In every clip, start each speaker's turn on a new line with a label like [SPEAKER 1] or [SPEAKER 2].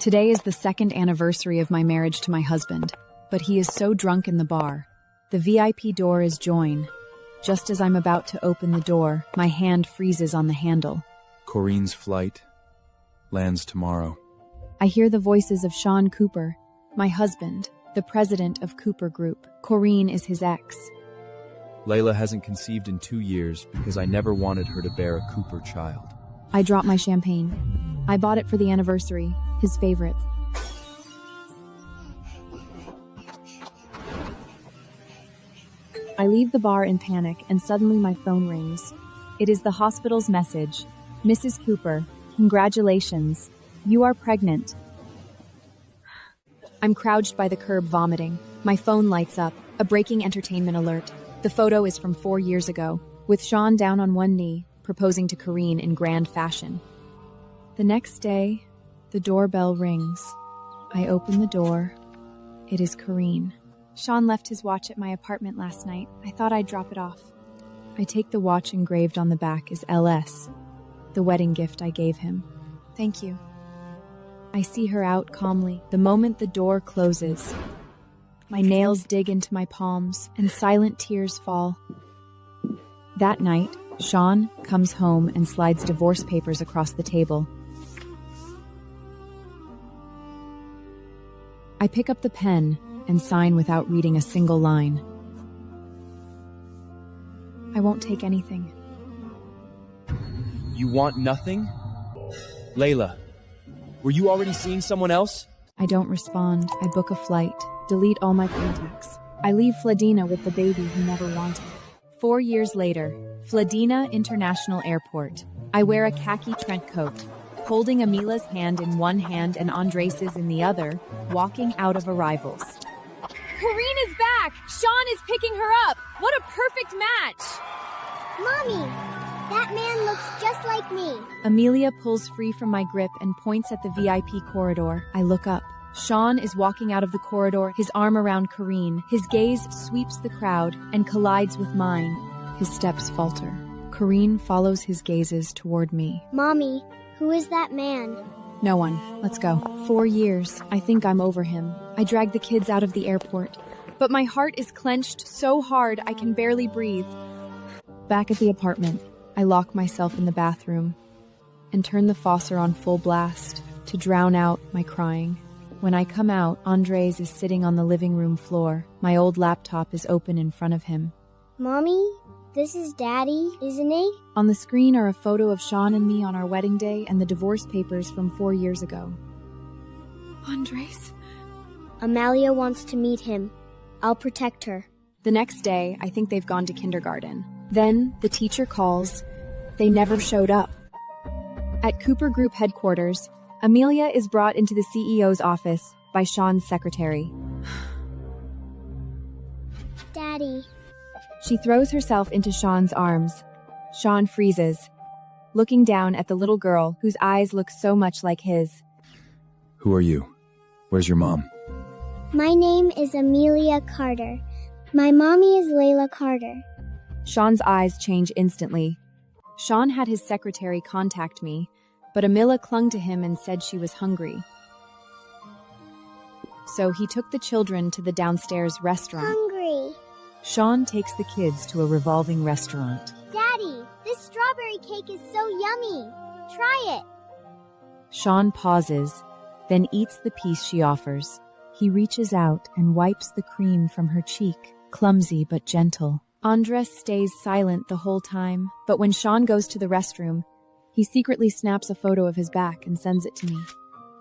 [SPEAKER 1] Today is the second anniversary of my marriage to my husband, but he is so drunk in the bar. The VIP door is join. Just as I'm about to open the door, my hand freezes on the handle.
[SPEAKER 2] Corrine's flight lands tomorrow.
[SPEAKER 1] I hear the voices of Shawn Cooper, my husband, the president of Cooper Group. Corrine is his ex.
[SPEAKER 2] Leyla hasn't conceived in 2 years because I never wanted her to bear a Cooper child.
[SPEAKER 1] I drop my champagne. I bought it for the anniversary, his favorite. I leave the bar in panic and suddenly my phone rings. It is the hospital's message. Mrs. Cooper, congratulations. You are pregnant. I'm crouched by the curb vomiting. My phone lights up, a breaking entertainment alert. The photo is from 4 years ago, with Shawn down on one knee, proposing to Corrine in grand fashion. The next day, the doorbell rings. I open the door. It is Corrine. Shawn left his watch at my apartment last night. I thought I'd drop it off. I take the watch engraved on the back is LS, the wedding gift I gave him. Thank you. I see her out calmly. The moment the door closes, my nails dig into my palms and silent tears fall. That night, Shawn comes home and slides divorce papers across the table. I pick up the pen and sign without reading a single line. I won't take anything.
[SPEAKER 2] You want nothing? Leyla, were you already seeing someone else?
[SPEAKER 1] I don't respond. I book a flight, delete all my contacts. I leave Fladina with the baby he never wanted. 4 years later, Fladina International Airport. I wear a khaki trench coat, holding Amila's hand in one hand and Andres's in the other, walking out of arrivals.
[SPEAKER 3] Corrine is back! Shawn is picking her up! What a perfect match!
[SPEAKER 4] Mommy, that man looks just like me.
[SPEAKER 1] Amelia pulls free from my grip and points at the VIP corridor. I look up. Shawn is walking out of the corridor, his arm around Corrine. His gaze sweeps the crowd and collides with mine. His steps falter. Corrine follows his gazes toward me.
[SPEAKER 4] Mommy, who is that man?
[SPEAKER 1] No one. Let's go. 4 years. I think I'm over him. I drag the kids out of the airport. But my heart is clenched so hard I can barely breathe. Back at the apartment, I lock myself in the bathroom and turn the faucet on full blast to drown out my crying. When I come out, Andres is sitting on the living room floor. My old laptop is open in front of him.
[SPEAKER 4] Mommy, this is Daddy, isn't he?
[SPEAKER 1] On the screen are a photo of Shawn and me on our wedding day and the divorce papers from 4 years ago. Andres?
[SPEAKER 4] Amalia wants to meet him. I'll protect her.
[SPEAKER 1] The next day, I think they've gone to kindergarten. Then, the teacher calls. They never showed up. At Cooper Group headquarters, Amelia is brought into the CEO's office by Shawn's secretary.
[SPEAKER 4] Daddy.
[SPEAKER 1] She throws herself into Shawn's arms. Shawn freezes, looking down at the little girl whose eyes look so much like his.
[SPEAKER 2] Who are you? Where's your mom?
[SPEAKER 4] My name is Amelia Carter. My mommy is Leyla Carter.
[SPEAKER 1] Shawn's eyes change instantly. Shawn had his secretary contact me, but Amila clung to him and said she was hungry. So he took the children to the downstairs restaurant.
[SPEAKER 4] Hungry.
[SPEAKER 1] Shawn takes the kids to a revolving restaurant.
[SPEAKER 4] Daddy, this strawberry cake is so yummy. Try it.
[SPEAKER 1] Shawn pauses, then eats the piece she offers. He reaches out and wipes the cream from her cheek, clumsy but gentle. Andres stays silent the whole time, but when Shawn goes to the restroom, he secretly snaps a photo of his back and sends it to me.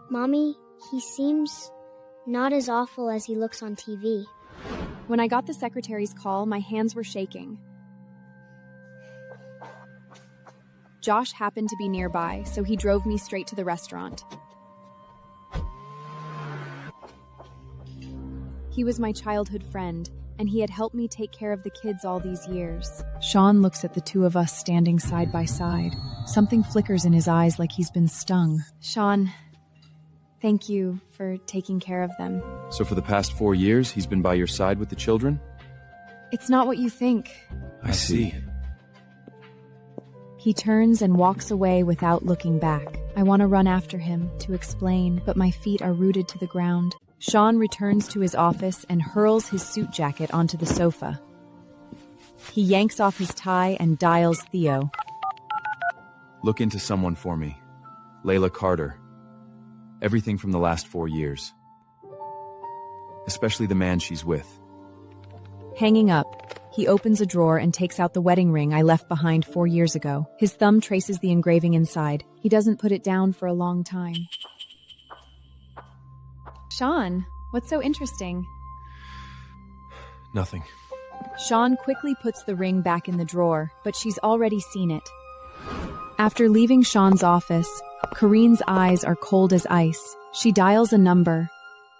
[SPEAKER 4] Mommy, he seems not as awful as he looks on TV.
[SPEAKER 1] When I got the secretary's call, my hands were shaking. Josh happened to be nearby, so he drove me straight to the restaurant. He was my childhood friend, and he had helped me take care of the kids all these years. Shawn looks at the two of us standing side by side. Something flickers in his eyes like he's been stung. Shawn, thank you for taking care of them.
[SPEAKER 2] So for the past 4 years, he's been by your side with the children?
[SPEAKER 1] It's not what you think.
[SPEAKER 2] I see.
[SPEAKER 1] He turns and walks away without looking back. I want to run after him to explain, but my feet are rooted to the ground. Shawn returns to his office and hurls his suit jacket onto the sofa. He yanks off his tie and dials Theo.
[SPEAKER 2] Look into someone for me. Leyla Carter. Everything from the last 4 years. Especially the man she's with.
[SPEAKER 1] Hanging up, he opens a drawer and takes out the wedding ring I left behind 4 years ago. His thumb traces the engraving inside. He doesn't put it down for a long time.
[SPEAKER 3] Shawn, what's so interesting?
[SPEAKER 2] Nothing.
[SPEAKER 1] Shawn quickly puts the ring back in the drawer, but she's already seen it. After leaving Shawn's office, Corrine's eyes are cold as ice. She dials a number.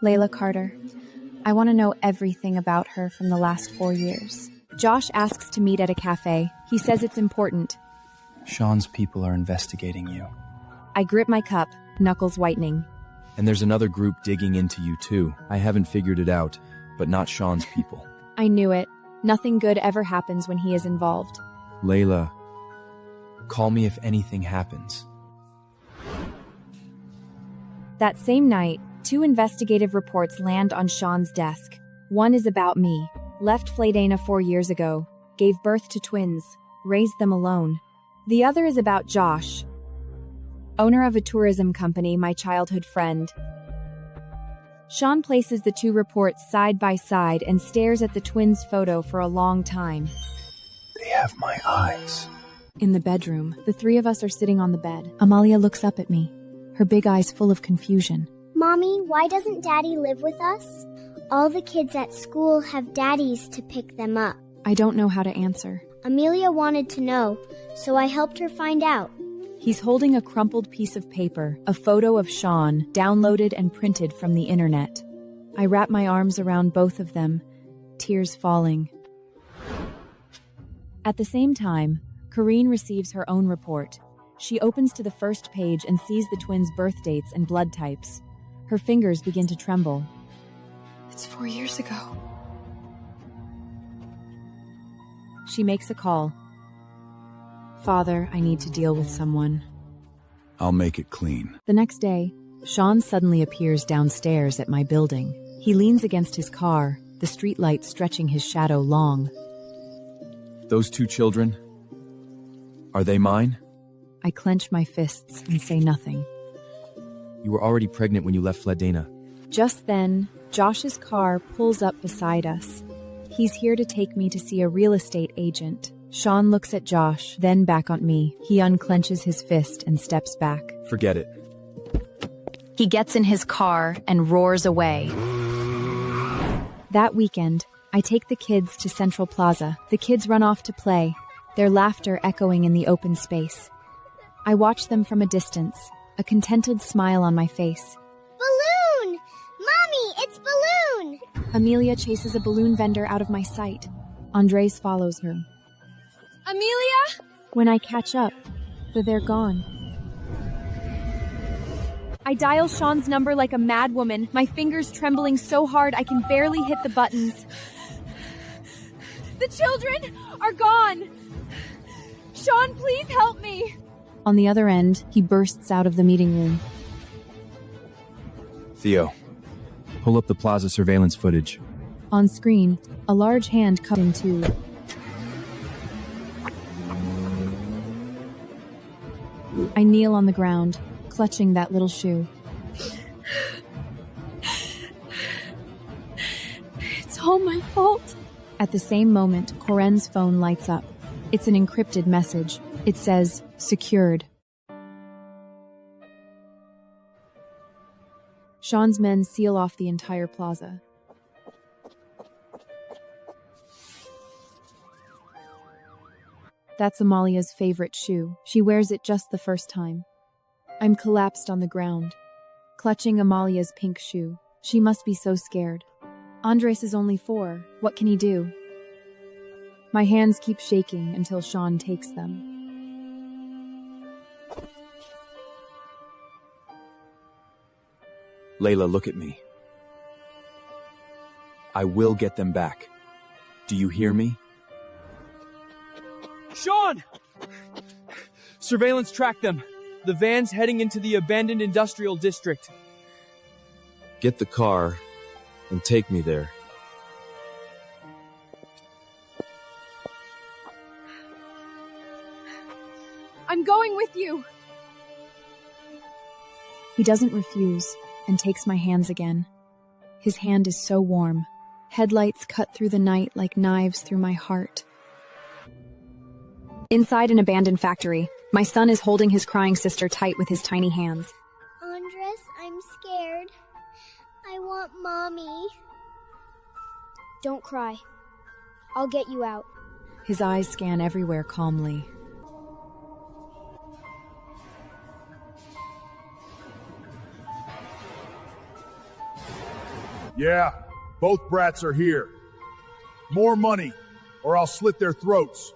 [SPEAKER 3] Leyla Carter. I want to know everything about her from the last 4 years.
[SPEAKER 1] Josh asks to meet at a cafe. He says it's important.
[SPEAKER 5] Shawn's people are investigating you.
[SPEAKER 1] I grip my cup, knuckles whitening.
[SPEAKER 2] And there's another group digging into you too. I haven't figured it out, but not Shawn's people.
[SPEAKER 1] I knew it. Nothing good ever happens when he is involved.
[SPEAKER 2] Leyla, call me if anything happens.
[SPEAKER 1] That same night, 2 investigative reports land on Shawn's desk. One is about me. Left Fladena 4 years ago. Gave birth to twins. Raised them alone. The other is about Josh, owner of a tourism company, my childhood friend. Shawn places the 2 reports side by side and stares at the twins' photo for a long time.
[SPEAKER 5] They have my eyes.
[SPEAKER 1] In the bedroom, the 3 of us are sitting on the bed. Amalia looks up at me, her big eyes full of confusion.
[SPEAKER 4] Mommy, why doesn't Daddy live with us? All the kids at school have daddies to pick them up.
[SPEAKER 1] I don't know how to answer.
[SPEAKER 4] Amelia wanted to know, so I helped her find out.
[SPEAKER 1] He's holding a crumpled piece of paper, a photo of Shawn, downloaded and printed from the internet. I wrap my arms around both of them, tears falling. At the same time, Corrine receives her own report. She opens to the first page and sees the twins' birth dates and blood types. Her fingers begin to tremble.
[SPEAKER 3] It's 4 years ago.
[SPEAKER 1] She makes a call. Father, I need to deal with someone.
[SPEAKER 5] I'll make it clean.
[SPEAKER 1] The next day, Shawn suddenly appears downstairs at my building. He leans against his car, the streetlight stretching his shadow long.
[SPEAKER 2] Those 2 children, are they mine?
[SPEAKER 1] I clench my fists and say nothing.
[SPEAKER 2] You were already pregnant when you left Fladena.
[SPEAKER 1] Just then, Josh's car pulls up beside us. He's here to take me to see a real estate agent. Shawn looks at Josh, then back on me. He unclenches his fist and steps back.
[SPEAKER 2] Forget it.
[SPEAKER 1] He gets in his car and roars away. That weekend, I take the kids to Central Plaza. The kids run off to play, their laughter echoing in the open space. I watch them from a distance, a contented smile on my face.
[SPEAKER 4] Balloon! Mommy, it's Balloon!
[SPEAKER 1] Amelia chases a balloon vendor out of my sight. Andres follows her.
[SPEAKER 3] Amelia?
[SPEAKER 1] When I catch up, they're gone. I dial Shawn's number like a madwoman, my fingers trembling so hard I can barely hit the buttons.
[SPEAKER 3] The children are gone! Shawn, please help me!
[SPEAKER 1] On the other end, he bursts out of the meeting room.
[SPEAKER 2] Theo, pull up the plaza surveillance footage.
[SPEAKER 1] On screen, a large hand cut in 2. I kneel on the ground, clutching that little shoe.
[SPEAKER 3] It's all my fault.
[SPEAKER 1] At the same moment, Corrine's phone lights up. It's an encrypted message. It says, secured. Shawn's men seal off the entire plaza. That's Amalia's favorite shoe. She wears it just the first time. I'm collapsed on the ground, clutching Amalia's pink shoe. She must be so scared. Andres is only 4. What can he do? My hands keep shaking until Shawn takes them.
[SPEAKER 2] Leyla, look at me. I will get them back. Do you hear me?
[SPEAKER 6] Shawn! Surveillance tracked them. The van's heading into the abandoned industrial district.
[SPEAKER 7] Get the car and take me there.
[SPEAKER 3] I'm going with you.
[SPEAKER 1] He doesn't refuse and takes my hands again. His hand is so warm. Headlights cut through the night like knives through my heart. Inside an abandoned factory, my son is holding his crying sister tight with his tiny hands.
[SPEAKER 4] Andres, I'm scared. I want Mommy. Don't cry. I'll get you out.
[SPEAKER 1] His eyes scan everywhere calmly.
[SPEAKER 8] Yeah, both brats are here. More money, or I'll slit their throats.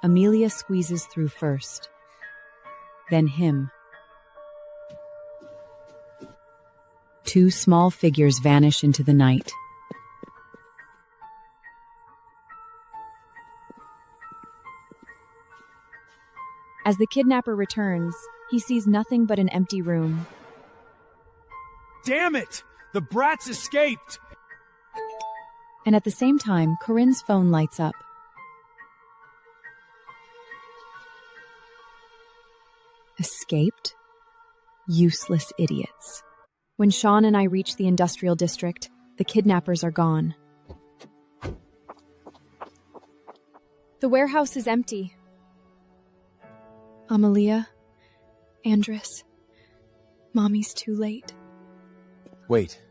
[SPEAKER 1] Amelia squeezes through first. Then him. Two small figures vanish into the night. As the kidnapper returns, he sees nothing but an empty room.
[SPEAKER 6] Damn it! The brats escaped!
[SPEAKER 1] And at the same time, Corrine's phone lights up. Escaped? Useless idiots. When Shawn and I reach the industrial district, the kidnappers are gone. The warehouse is empty. Amelia, Andres, Mommy's too late.
[SPEAKER 2] Wait.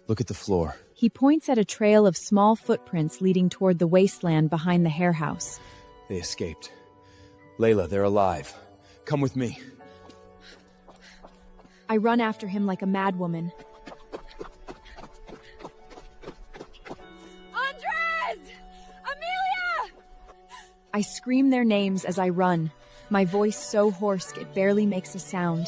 [SPEAKER 2] Look at the floor.
[SPEAKER 1] He points at a trail of small footprints leading toward the wasteland behind the hair house.
[SPEAKER 2] They escaped. Leyla, they're alive. Come with me.
[SPEAKER 1] I run after him like a madwoman.
[SPEAKER 3] Andres! Amelia!
[SPEAKER 1] I scream their names as I run, my voice so hoarse it barely makes a sound.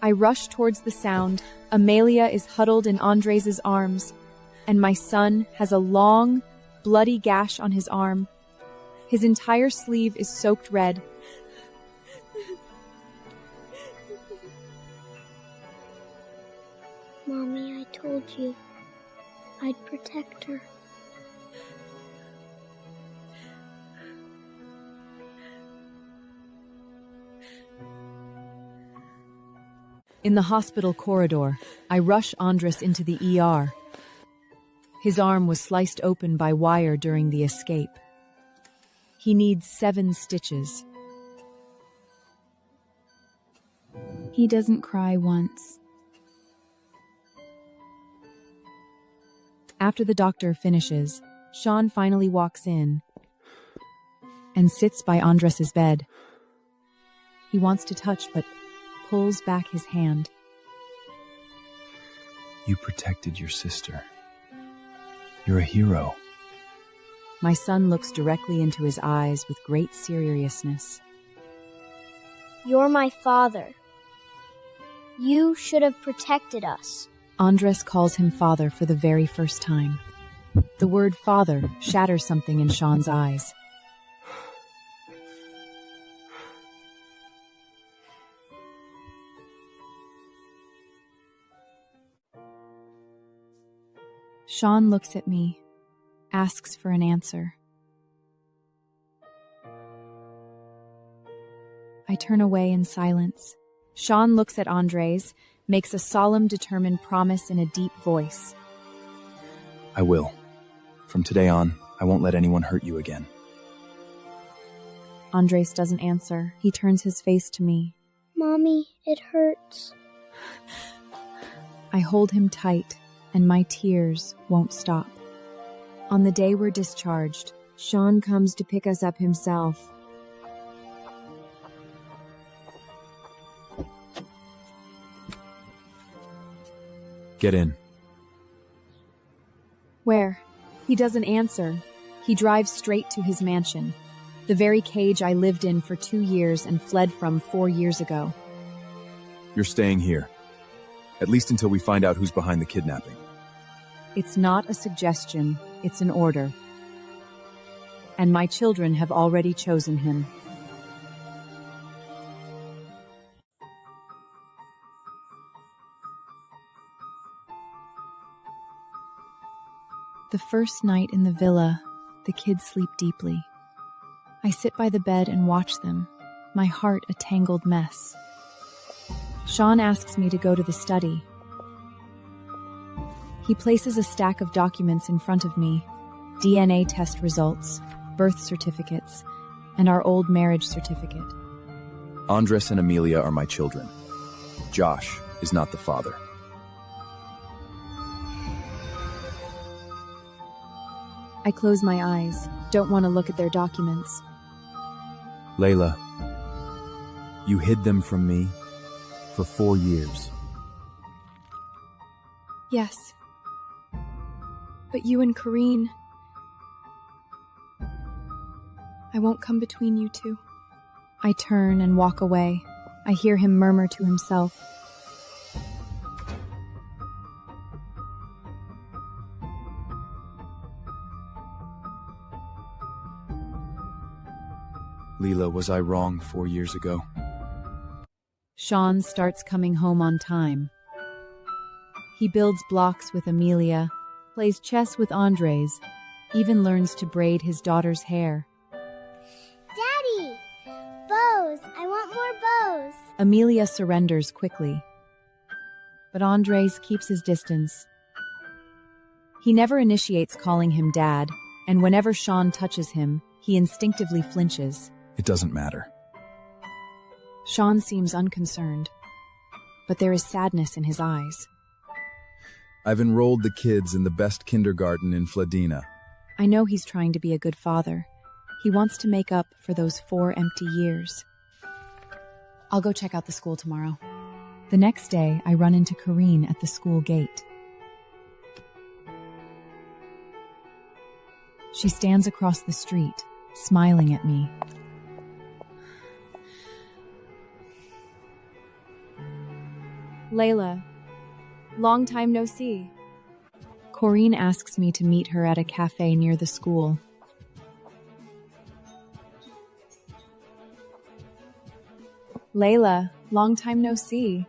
[SPEAKER 1] I rush towards the sound. Amelia is huddled in Andres' arms, and my son has a long, bloody gash on his arm. His entire sleeve is soaked red.
[SPEAKER 4] Mommy, I told you I'd protect her.
[SPEAKER 1] In the hospital corridor, I rush Andres into the ER. His arm was sliced open by wire during the escape. He needs 7 stitches. He doesn't cry once. After the doctor finishes, Shawn finally walks in and sits by Andres' bed. He wants to touch, but pulls back his hand.
[SPEAKER 5] You protected your sister. You're a hero.
[SPEAKER 1] My son looks directly into his eyes with great seriousness.
[SPEAKER 4] You're my father. You should have protected us.
[SPEAKER 1] Andres calls him father for the very first time. The word father shatters something in Shawn's eyes. Shawn looks at me, asks for an answer. I turn away in silence. Shawn looks at Andres, makes a solemn, determined promise in a deep voice.
[SPEAKER 5] I will. From today on, I won't let anyone hurt you again.
[SPEAKER 1] Andres doesn't answer. He turns his face to me.
[SPEAKER 4] Mommy, it hurts.
[SPEAKER 1] I hold him tight, and my tears won't stop. On the day we're discharged, Shawn comes to pick us up himself.
[SPEAKER 2] Get in.
[SPEAKER 1] Where? He doesn't answer. He drives straight to his mansion, the very cage I lived in for 2 years and fled from 4 years ago.
[SPEAKER 2] You're staying here. At least until we find out who's behind the kidnapping.
[SPEAKER 1] It's not a suggestion, it's an order. And my children have already chosen him. The first night in the villa, the kids sleep deeply. I sit by the bed and watch them, my heart a tangled mess. Shawn asks me to go to the study. He places a stack of documents in front of me, DNA test results, birth certificates, and our old marriage certificate.
[SPEAKER 2] Andres and Amelia are my children. Josh is not the father.
[SPEAKER 1] I close my eyes, don't want to look at their documents.
[SPEAKER 2] Leyla, you hid them from me for 4 years.
[SPEAKER 1] Yes. But you and Corrine... I won't come between you two. I turn and walk away. I hear him murmur to himself.
[SPEAKER 2] Leyla, was I wrong 4 years ago?
[SPEAKER 1] Shawn starts coming home on time. He builds blocks with Amelia, plays chess with Andres, even learns to braid his daughter's hair.
[SPEAKER 4] Daddy! Bows! I want more bows!
[SPEAKER 1] Amelia surrenders quickly. But Andres keeps his distance. He never initiates calling him Dad, and whenever Shawn touches him, he instinctively flinches.
[SPEAKER 2] It doesn't matter.
[SPEAKER 1] Shawn seems unconcerned, but there is sadness in his eyes.
[SPEAKER 2] I've enrolled the kids in the best kindergarten in Fladina.
[SPEAKER 1] I know he's trying to be a good father. He wants to make up for those 4 empty years. I'll go check out the school tomorrow. The next day, I run into Corrine at the school gate. She stands across the street, smiling at me. Leyla, long time no see. Corrine asks me to meet her at a cafe near the school. Leyla, long time no see.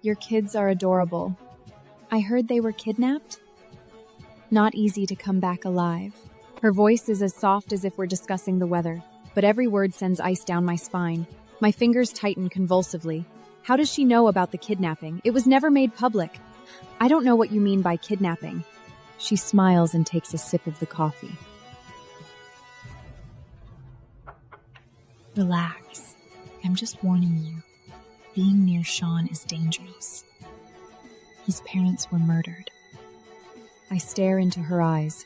[SPEAKER 1] Your kids are adorable. I heard they were kidnapped? Not easy to come back alive. Her voice is as soft as if we're discussing the weather, but every word sends ice down my spine. My fingers tighten convulsively. How does she know about the kidnapping? It was never made public. I don't know what you mean by kidnapping. She smiles and takes a sip of the coffee.
[SPEAKER 3] Relax. I'm just warning you. Being near Shawn is dangerous. His parents were murdered.
[SPEAKER 1] I stare into her eyes.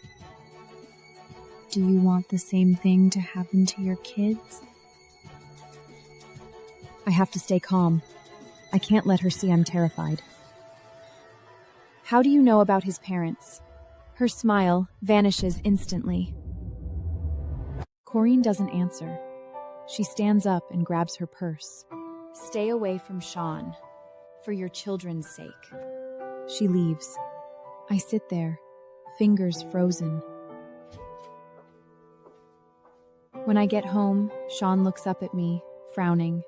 [SPEAKER 3] Do you want the same thing to happen to your kids?
[SPEAKER 1] I have to stay calm. I can't let her see I'm terrified. How do you know about his parents? Her smile vanishes instantly. Corrine doesn't answer. She stands up and grabs her purse. Stay away from Shawn, for your children's sake. She leaves. I sit there, fingers frozen. When I get home, Shawn looks up at me, frowning.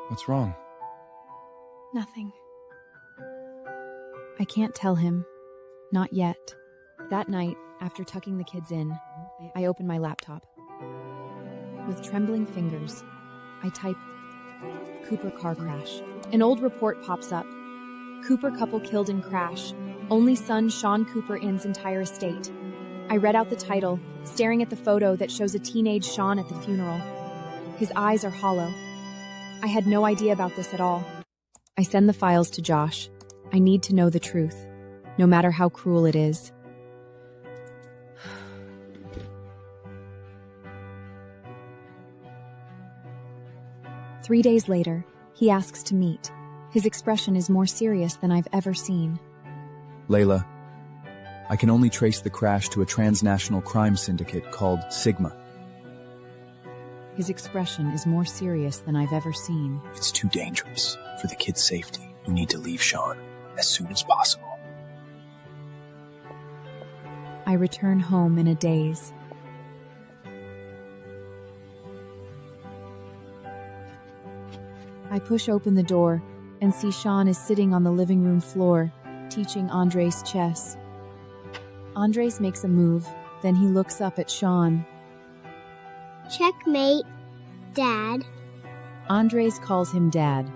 [SPEAKER 2] What's wrong?
[SPEAKER 1] Nothing. I can't tell him. Not yet. That night, after tucking the kids in, I open my laptop. With trembling fingers, I type, Cooper car crash. An old report pops up. Cooper couple killed in crash. Only son Shawn Cooper Inn's entire estate. I read out the title, staring at the photo that shows a teenage Shawn at the funeral. His eyes are hollow. I had no idea about this at all. I send the files to Josh. I need to know the truth, no matter how cruel it is. "3 days later, he asks to meet. His expression is more serious than I've ever seen.
[SPEAKER 5] Leyla, I can only trace the crash to a transnational crime syndicate called Sigma.
[SPEAKER 1] His expression is more serious than I've ever seen.
[SPEAKER 5] It's too dangerous. For the kid's safety, you need to leave Shawn as soon as possible.
[SPEAKER 1] I return home in a daze. I push open the door and see Shawn is sitting on the living room floor, teaching Andres chess. Andres makes a move, then he looks up at Shawn.
[SPEAKER 4] Checkmate, Dad.
[SPEAKER 1] Andres calls him Dad.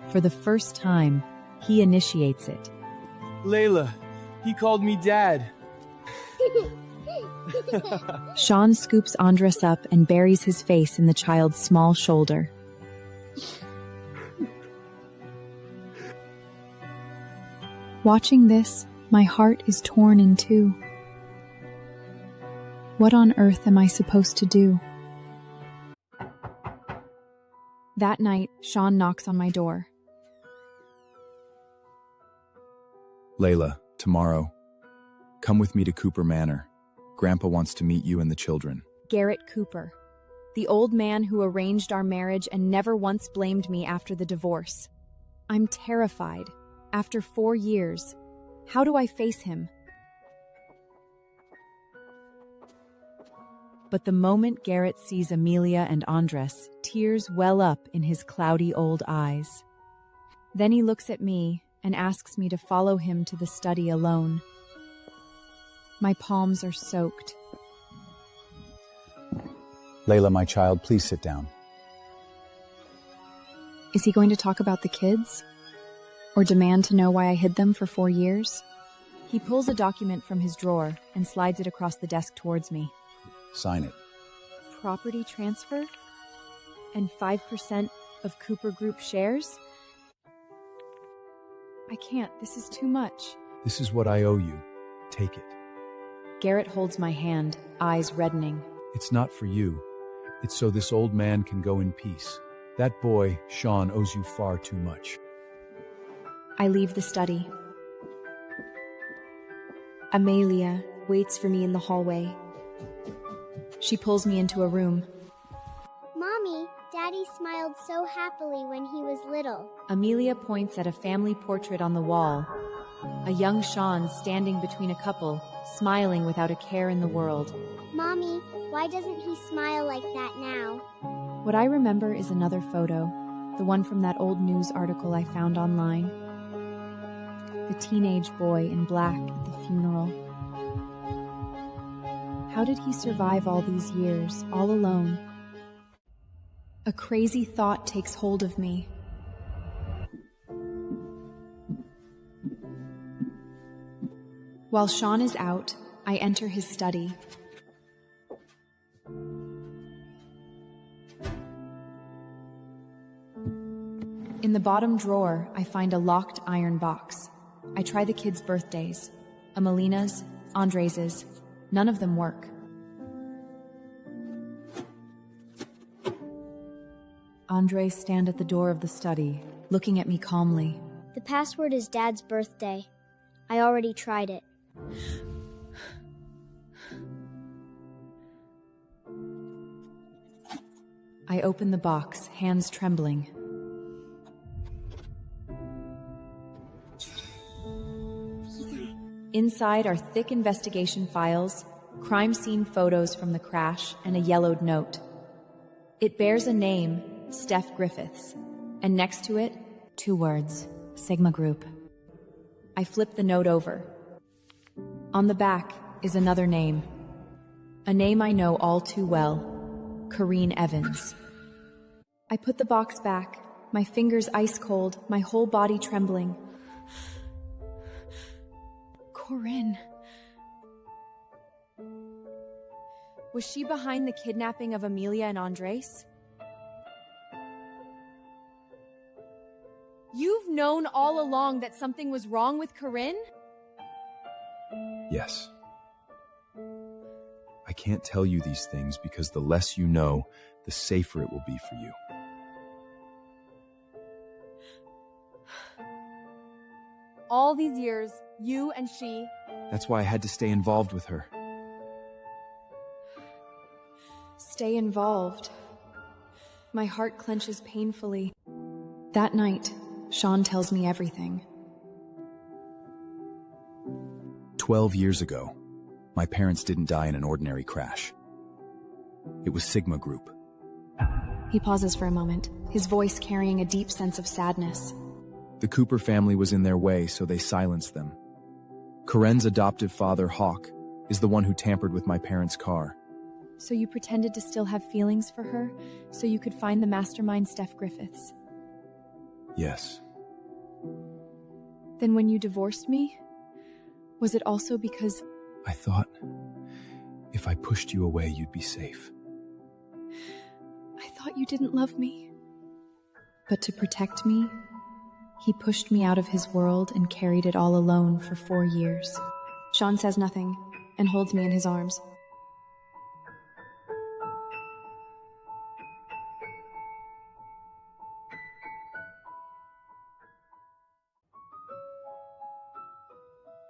[SPEAKER 1] For the first time, he initiates it.
[SPEAKER 6] Leyla, he called me Dad.
[SPEAKER 1] Shawn scoops Andres up and buries his face in the child's small shoulder. Watching this, my heart is torn in two. What on earth am I supposed to do? That night, Shawn knocks on my door.
[SPEAKER 5] Leyla, tomorrow, come with me to Cooper Manor. Grandpa wants to meet you and the children.
[SPEAKER 1] Garrett Cooper, the old man who arranged our marriage and never once blamed me after the divorce. I'm terrified. After 4 years, how do I face him? But the moment Garrett sees Amelia and Andres, tears well up in his cloudy old eyes. Then he looks at me and asks me to follow him to the study alone. My palms are soaked.
[SPEAKER 5] Leyla, my child, please sit down.
[SPEAKER 1] Is he going to talk about the kids? Or demand to know why I hid them for 4 years? He pulls a document from his drawer and slides it across the desk towards me.
[SPEAKER 5] Sign it.
[SPEAKER 1] Property transfer? And 5% of Cooper Group shares? I can't. This is too much.
[SPEAKER 5] This is what I owe you. Take it.
[SPEAKER 1] Garrett holds my hand, eyes reddening.
[SPEAKER 5] It's not for you. It's so this old man can go in peace. That boy, Shawn, owes you far too much.
[SPEAKER 1] I leave the study. Amelia waits for me in the hallway. She pulls me into a room.
[SPEAKER 4] Mommy, Daddy smiled so happily when he was little.
[SPEAKER 1] Amelia points at a family portrait on the wall. A young Shawn standing between a couple, smiling without a care in the world.
[SPEAKER 4] Mommy, why doesn't he smile like that now?
[SPEAKER 1] What I remember is another photo, the one from that old news article I found online. The teenage boy in black at the funeral. How did he survive all these years, all alone? A crazy thought takes hold of me. While Shawn is out, I enter his study. In the bottom drawer, I find a locked iron box. I try the kids' birthdays. Amelina's, Andres's. None of them work. Andres stands at the door of the study, looking at me calmly.
[SPEAKER 4] The password is Dad's birthday. I already tried it.
[SPEAKER 1] I open the box, hands trembling. Inside are thick investigation files, crime scene photos from the crash, and a yellowed note. It bears a name, Steph Griffiths, and next to it, 2 words, Sigma Group. I flip the note over. On the back is another name. A name I know all too well, Corrine Evans. I put the box back, my fingers ice cold, my whole body trembling. Corrine. Was she behind the kidnapping of Amelia and Andres? You've known all along that something was wrong with Corrine?
[SPEAKER 5] Yes. I can't tell you these things because the less you know, the safer it will be for you.
[SPEAKER 1] All these years, you and she...
[SPEAKER 2] That's why I had to stay involved with her.
[SPEAKER 1] Stay involved. My heart clenches painfully. That night, Shawn tells me everything.
[SPEAKER 5] 12 years ago, my parents didn't die in an ordinary crash. It was Sigma Group.
[SPEAKER 1] He pauses for a moment, his voice carrying a deep sense of sadness.
[SPEAKER 5] The Cooper family was in their way, so they silenced them. Corrine's adoptive father, Hawk, is the one who tampered with my parents' car.
[SPEAKER 1] So you pretended to still have feelings for her, so you could find the mastermind Steph Griffiths?
[SPEAKER 5] Yes.
[SPEAKER 1] Then when you divorced me, was it also because...
[SPEAKER 5] I thought if I pushed you away, you'd be safe.
[SPEAKER 1] I thought you didn't love me. But to protect me, he pushed me out of his world and carried it all alone for 4 years. Shawn says nothing and holds me in his arms.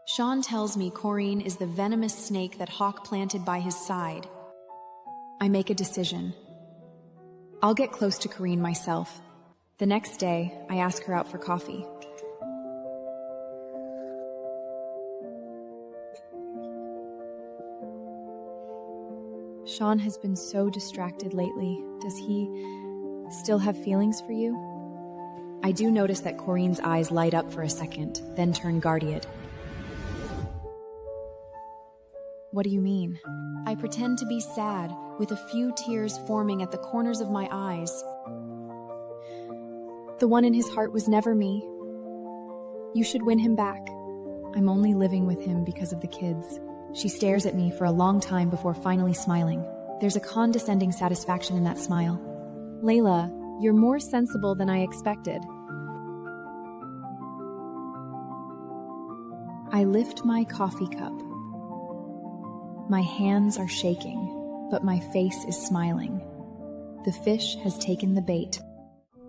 [SPEAKER 1] Shawn tells me Corrine is the venomous snake that Hawk planted by his side. I make a decision. I'll get close to Corrine myself. The next day, I ask her out for coffee. Shawn has been so distracted lately. Does he still have feelings for you? I do notice that Corrine's eyes light up for a second, then turn guarded. What do you mean? I pretend to be sad, with a few tears forming at the corners of my eyes. The one in his heart was never me. You should win him back. I'm only living with him because of the kids. She stares at me for a long time before finally smiling. There's a condescending satisfaction in that smile. Leyla, you're more sensible than I expected. I lift my coffee cup. My hands are shaking, but my face is smiling. The fish has taken the bait.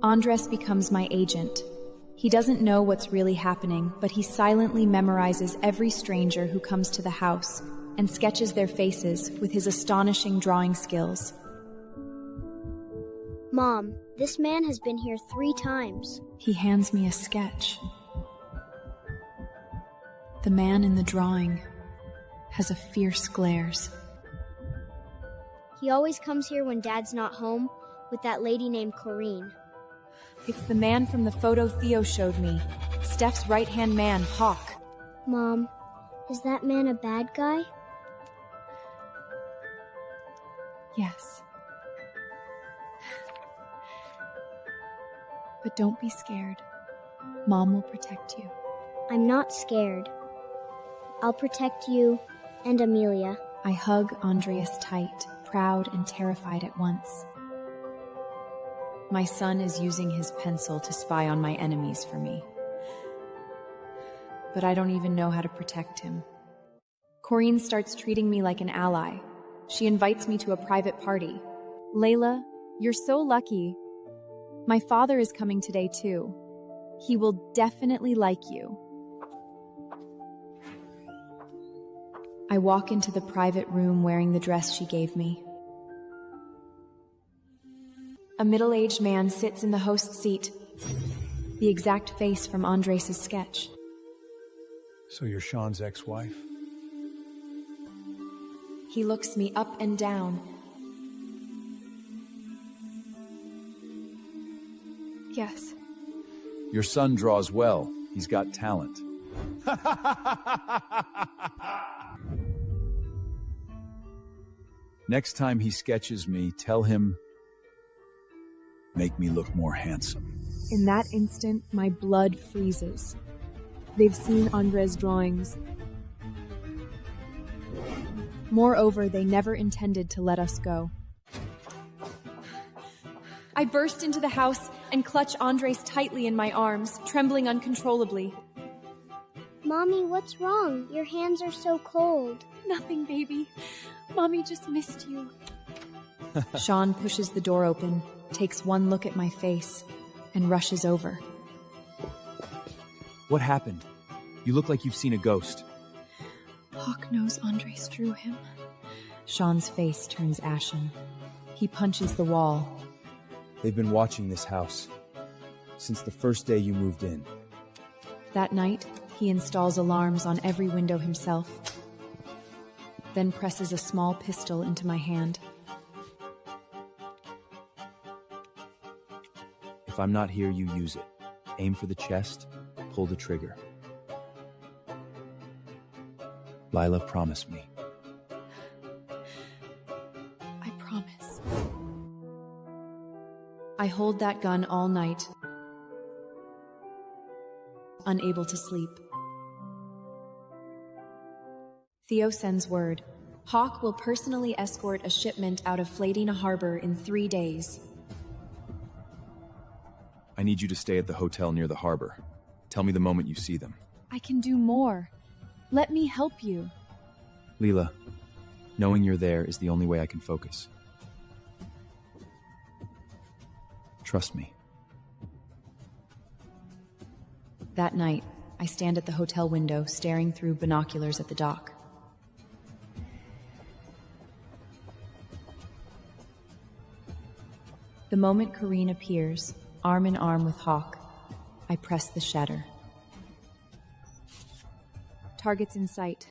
[SPEAKER 1] Andres becomes my agent. He doesn't know what's really happening, but he silently memorizes every stranger who comes to the house and sketches their faces with his astonishing drawing skills.
[SPEAKER 4] Mom, this man has been here 3 times.
[SPEAKER 1] He hands me a sketch. The man in the drawing has a fierce glares.
[SPEAKER 4] He always comes here when Dad's not home with that lady named Corrine.
[SPEAKER 1] It's the man from the photo Theo showed me. Steph's right-hand man, Hawk.
[SPEAKER 4] Mom, is that man a bad guy?
[SPEAKER 1] Yes. But don't be scared. Mom will protect you.
[SPEAKER 4] I'm not scared. I'll protect you and Amelia.
[SPEAKER 1] I hug Andreas tight, proud and terrified at once. My son is using his pencil to spy on my enemies for me. But I don't even know how to protect him. Corrine starts treating me like an ally. She invites me to a private party. Leyla, you're so lucky. My father is coming today too. He will definitely like you. I walk into the private room wearing the dress she gave me. A middle-aged man sits in the host's seat, the exact face from Andres' sketch.
[SPEAKER 8] So you're Shawn's ex-wife?
[SPEAKER 1] He looks me up and down. Yes.
[SPEAKER 2] Your son draws well. He's got talent. Next time he sketches me, tell him, make me look more handsome.
[SPEAKER 1] In that instant, my blood freezes. They've seen Andres' drawings. Moreover, they never intended to let us go. I burst into the house and clutch Andres tightly in my arms, trembling uncontrollably.
[SPEAKER 4] Mommy, what's wrong? Your hands are so cold.
[SPEAKER 1] Nothing, baby. Mommy just missed you. Shawn pushes the door open, takes one look at my face, and rushes over.
[SPEAKER 2] What happened? You look like you've seen a ghost.
[SPEAKER 3] Hawk knows Andres drew him.
[SPEAKER 1] Shawn's face turns ashen. He punches the wall.
[SPEAKER 5] They've been watching this house since the first day you moved in.
[SPEAKER 1] That night, he installs alarms on every window himself, then presses a small pistol into my hand.
[SPEAKER 5] If I'm not here, you use it. Aim for the chest, pull the trigger. Leyla, promise me.
[SPEAKER 3] I promise.
[SPEAKER 1] I hold that gun all night, unable to sleep. Theo sends word. Hawk will personally escort a shipment out of Fladina Harbor in 3 days.
[SPEAKER 2] I need you to stay at the hotel near the harbor. Tell me the moment you see them.
[SPEAKER 3] I can do more. Let me help you.
[SPEAKER 2] Leyla, knowing you're there is the only way I can focus. Trust me.
[SPEAKER 1] That night, I stand at the hotel window, staring through binoculars at the dock. The moment Corrine appears, arm in arm with Hawk, I press the shutter. Targets in sight.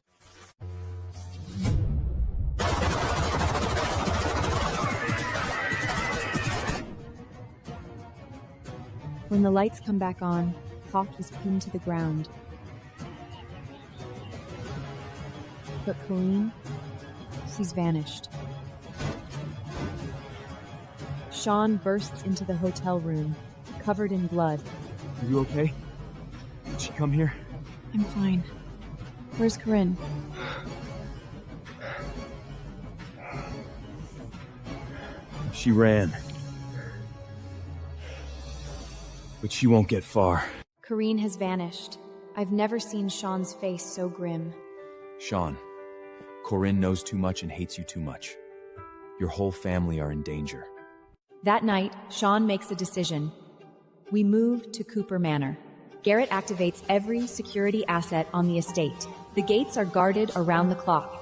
[SPEAKER 1] When the lights come back on, Hawk is pinned to the ground. But Corrine, she's vanished. Shawn bursts into the hotel room, covered in blood.
[SPEAKER 2] Are you okay? Did she come here?
[SPEAKER 3] I'm fine.
[SPEAKER 1] Where's Corrine?
[SPEAKER 2] She ran. But she won't get far.
[SPEAKER 1] Corrine has vanished. I've never seen Shawn's face so grim.
[SPEAKER 2] Shawn, Corrine knows too much and hates you too much. Your whole family are in danger.
[SPEAKER 1] That night, Shawn makes a decision. We move to Cooper Manor. Garrett activates every security asset on the estate. The gates are guarded around the clock.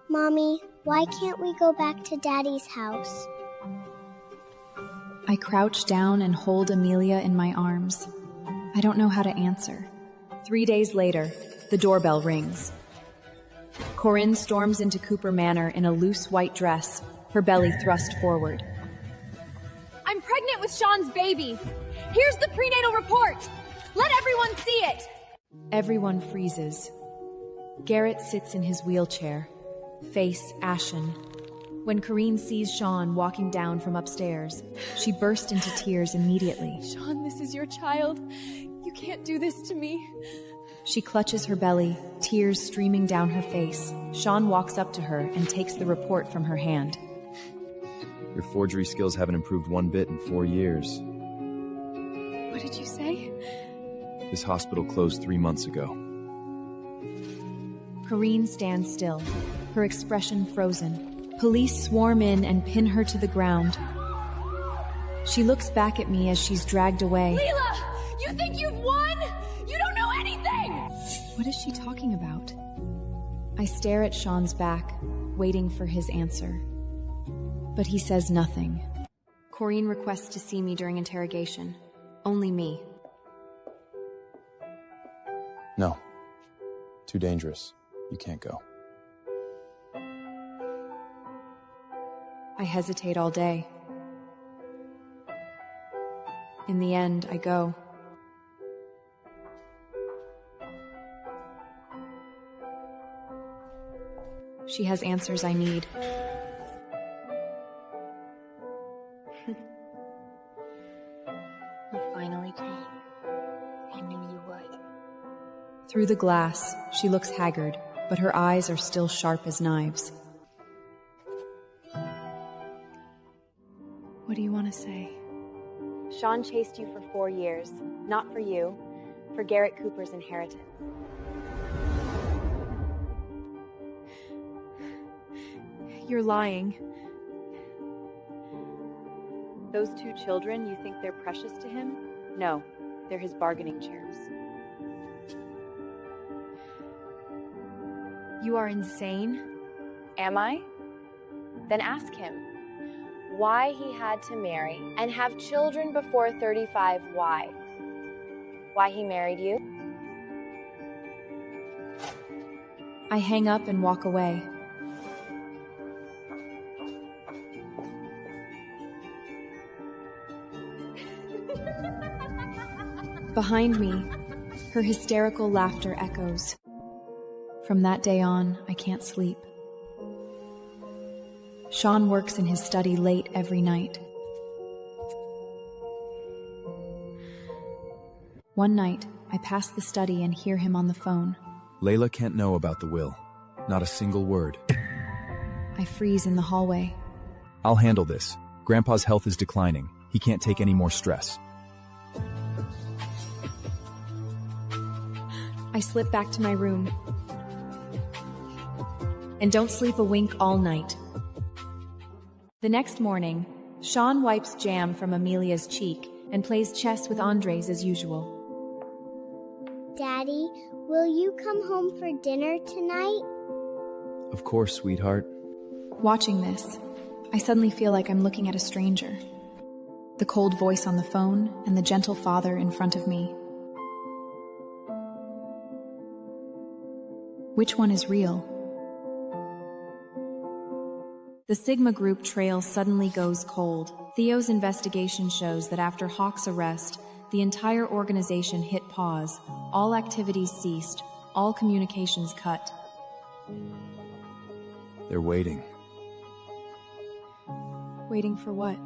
[SPEAKER 4] Mommy, why can't we go back to Daddy's house?
[SPEAKER 1] I crouch down and hold Amelia in my arms. I don't know how to answer. 3 days later, the doorbell rings. Corrine storms into Cooper Manor in a loose white dress, her belly thrust forward.
[SPEAKER 9] I'm pregnant with Shawn's baby. Here's the prenatal report. Let everyone see it.
[SPEAKER 1] Everyone freezes. Garrett sits in his wheelchair, face ashen. When Corrine sees Shawn walking down from upstairs, she bursts into tears immediately.
[SPEAKER 3] Shawn, this is your child. You can't do this to me.
[SPEAKER 1] She clutches her belly, tears streaming down her face. Shawn walks up to her and takes the report from her hand.
[SPEAKER 2] Your forgery skills haven't improved one bit in 4 years.
[SPEAKER 3] What did you say?
[SPEAKER 2] This hospital closed 3 months ago.
[SPEAKER 1] Corrine stands still, her expression frozen. Police swarm in and pin her to the ground. She looks back at me as she's dragged away.
[SPEAKER 9] Leyla, you think you've won? You don't know anything!
[SPEAKER 1] What is she talking about? I stare at Shawn's back, waiting for his answer. But he says nothing. Corrine requests to see me during interrogation. Only me.
[SPEAKER 5] No. Too dangerous. You can't go.
[SPEAKER 1] I hesitate all day. In the end, I go. She has answers I need.
[SPEAKER 3] You finally came. I knew you would.
[SPEAKER 1] Through the glass, she looks haggard, but her eyes are still sharp as knives.
[SPEAKER 3] What do you want to say?
[SPEAKER 1] Shawn chased you for 4 years. Not for you, for Garrett Cooper's inheritance.
[SPEAKER 3] You're lying.
[SPEAKER 1] Those 2 children, you think they're precious to him? No,
[SPEAKER 9] They're his bargaining chairs.
[SPEAKER 1] You are insane?
[SPEAKER 9] Am I? Then ask him why he had to marry and have children before 35. Why? Why he married you?
[SPEAKER 1] I hang up and walk away. Behind me, her hysterical laughter echoes. From that day on, I can't sleep. Shawn works in his study late every night. One night, I pass the study and hear him on the phone.
[SPEAKER 5] Leyla can't know about the will. Not a single word.
[SPEAKER 1] I freeze in the hallway.
[SPEAKER 5] I'll handle this. Grandpa's health is declining. He can't take any more stress.
[SPEAKER 1] I slip back to my room. And don't sleep a wink all night. The next morning, Shawn wipes jam from Amelia's cheek and plays chess with Andres as usual.
[SPEAKER 4] Daddy, will you come home for dinner tonight?
[SPEAKER 5] Of course, sweetheart.
[SPEAKER 1] Watching this, I suddenly feel like I'm looking at a stranger. The cold voice on the phone and the gentle father in front of me. Which one is real? The Sigma group trail suddenly goes cold. Theo's investigation shows that after Hawk's arrest, the entire organization hit pause, all activities ceased, all communications cut.
[SPEAKER 5] They're waiting.
[SPEAKER 1] Waiting for what?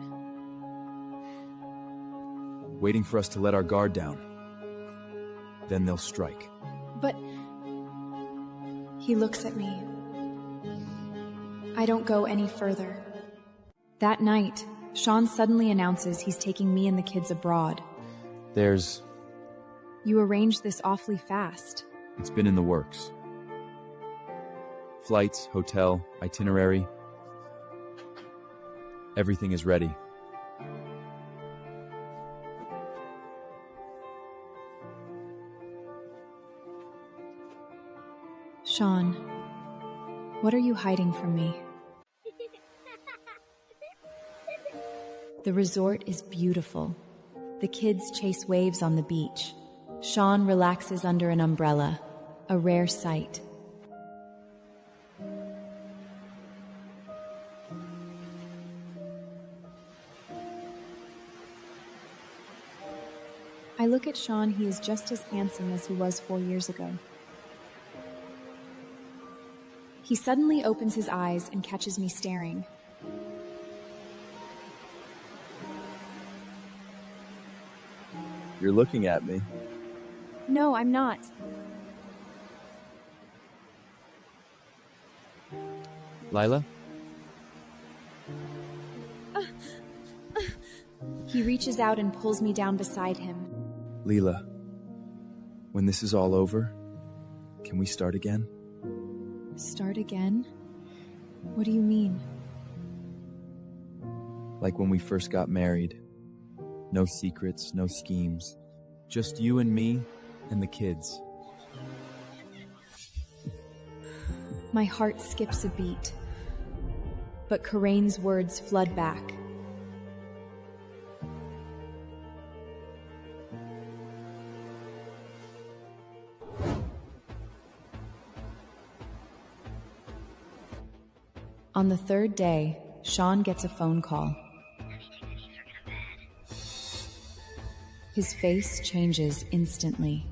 [SPEAKER 5] Waiting for us to let our guard down. Then they'll strike.
[SPEAKER 1] But... He looks at me. I don't go any further. That night, Shawn suddenly announces he's taking me and the kids abroad.
[SPEAKER 5] There's...
[SPEAKER 1] You arranged this awfully fast.
[SPEAKER 5] It's been in the works. Flights, hotel, itinerary. Everything is ready.
[SPEAKER 1] Shawn, what are you hiding from me? The resort is beautiful. The kids chase waves on the beach. Shawn relaxes under an umbrella, a rare sight. I look at Shawn. He is just as handsome as he was 4 years ago. He suddenly opens his eyes and catches me staring.
[SPEAKER 7] You're looking at me.
[SPEAKER 1] No, I'm not.
[SPEAKER 5] Leyla?
[SPEAKER 1] He reaches out and pulls me down beside him.
[SPEAKER 5] Leyla, when this is all over, can we start again?
[SPEAKER 1] Start again? What do you mean?
[SPEAKER 5] Like when we first got married. No secrets, no schemes. Just you and me and the kids.
[SPEAKER 1] My heart skips a beat. But Corrine's words flood back. On the third day, Shawn gets a phone call. His face changes instantly.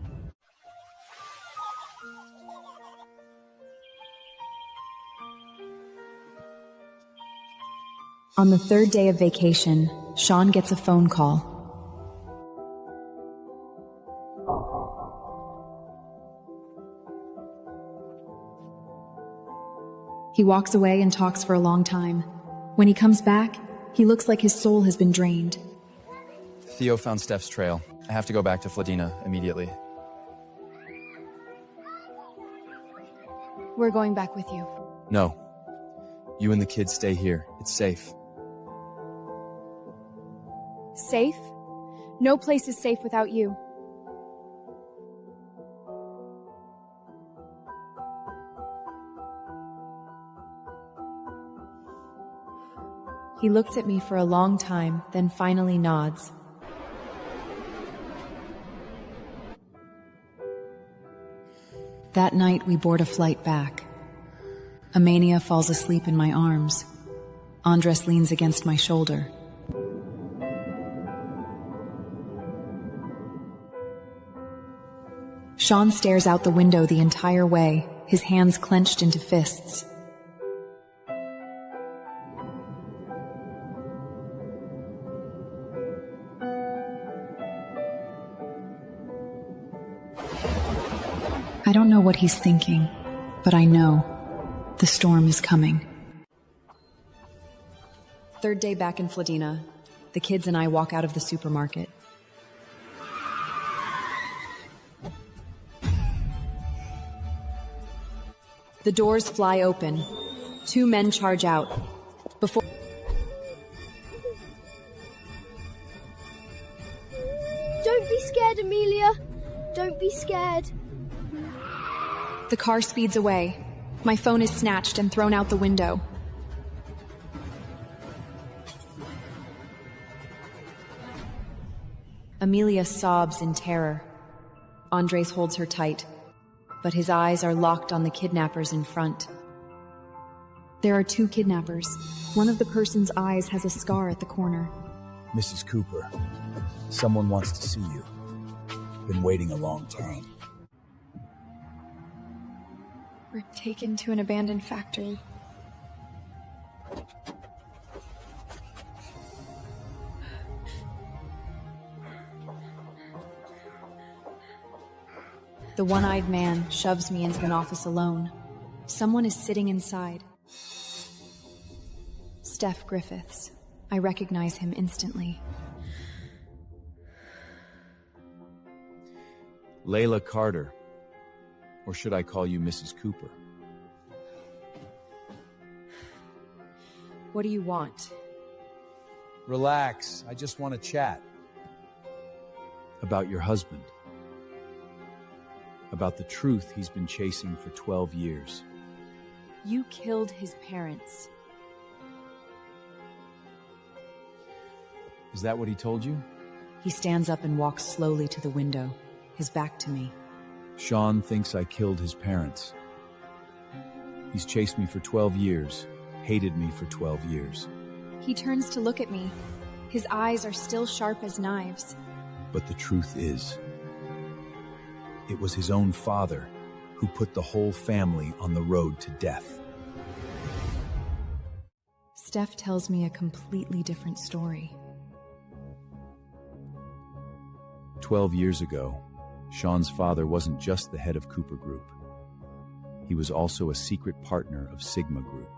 [SPEAKER 1] On the third day of vacation, Shawn gets a phone call. He walks away and talks for a long time. When he comes back, he looks like his soul has been drained.
[SPEAKER 2] Theo found Steph's trail. I have to go back to Fladina immediately.
[SPEAKER 1] We're going back with you.
[SPEAKER 5] No. You and the kids stay here. It's safe.
[SPEAKER 1] Safe? No place is safe without you. He looks at me for a long time, then finally nods. That night, we board a flight back. Amania falls asleep in my arms. Andres leans against my shoulder. Shawn stares out the window the entire way, his hands clenched into fists. I don't know what he's thinking, but I know the storm is coming. Third day back in Fladina, the kids and I walk out of the supermarket. The doors fly open. Two men charge out. Before
[SPEAKER 4] Don't be scared, Amelia. Don't be scared.
[SPEAKER 1] the car speeds away. My phone is snatched and thrown out the window. Amelia sobs in terror. Andres holds her tight, but his eyes are locked on the kidnappers in front. There are two kidnappers. One of the person's eyes has a scar at the corner.
[SPEAKER 8] Mrs. Cooper, someone wants to see you. Been waiting a long time.
[SPEAKER 1] We're taken to an abandoned factory. The one-eyed man shoves me into an office alone. Someone is sitting inside. Steph Griffiths. I recognize him instantly.
[SPEAKER 2] Leyla Carter. Or should I call you Mrs. Cooper?
[SPEAKER 1] What do you want?
[SPEAKER 8] Relax, I just want to chat.
[SPEAKER 2] About your husband. About the truth he's been chasing for 12 years.
[SPEAKER 1] You killed his parents.
[SPEAKER 2] Is that what he told you?
[SPEAKER 1] He stands up and walks slowly to the window, his back to me.
[SPEAKER 2] Shawn thinks I killed his parents. He's chased me for 12 years, hated me for 12 years.
[SPEAKER 1] He turns to look at me. His eyes are still sharp as knives.
[SPEAKER 2] But the truth is, it was his own father who put the whole family on the road to death.
[SPEAKER 1] Steph tells me a completely different story.
[SPEAKER 2] 12 years ago, Shawn's father wasn't just the head of Cooper Group. He was also a secret partner of Sigma Group.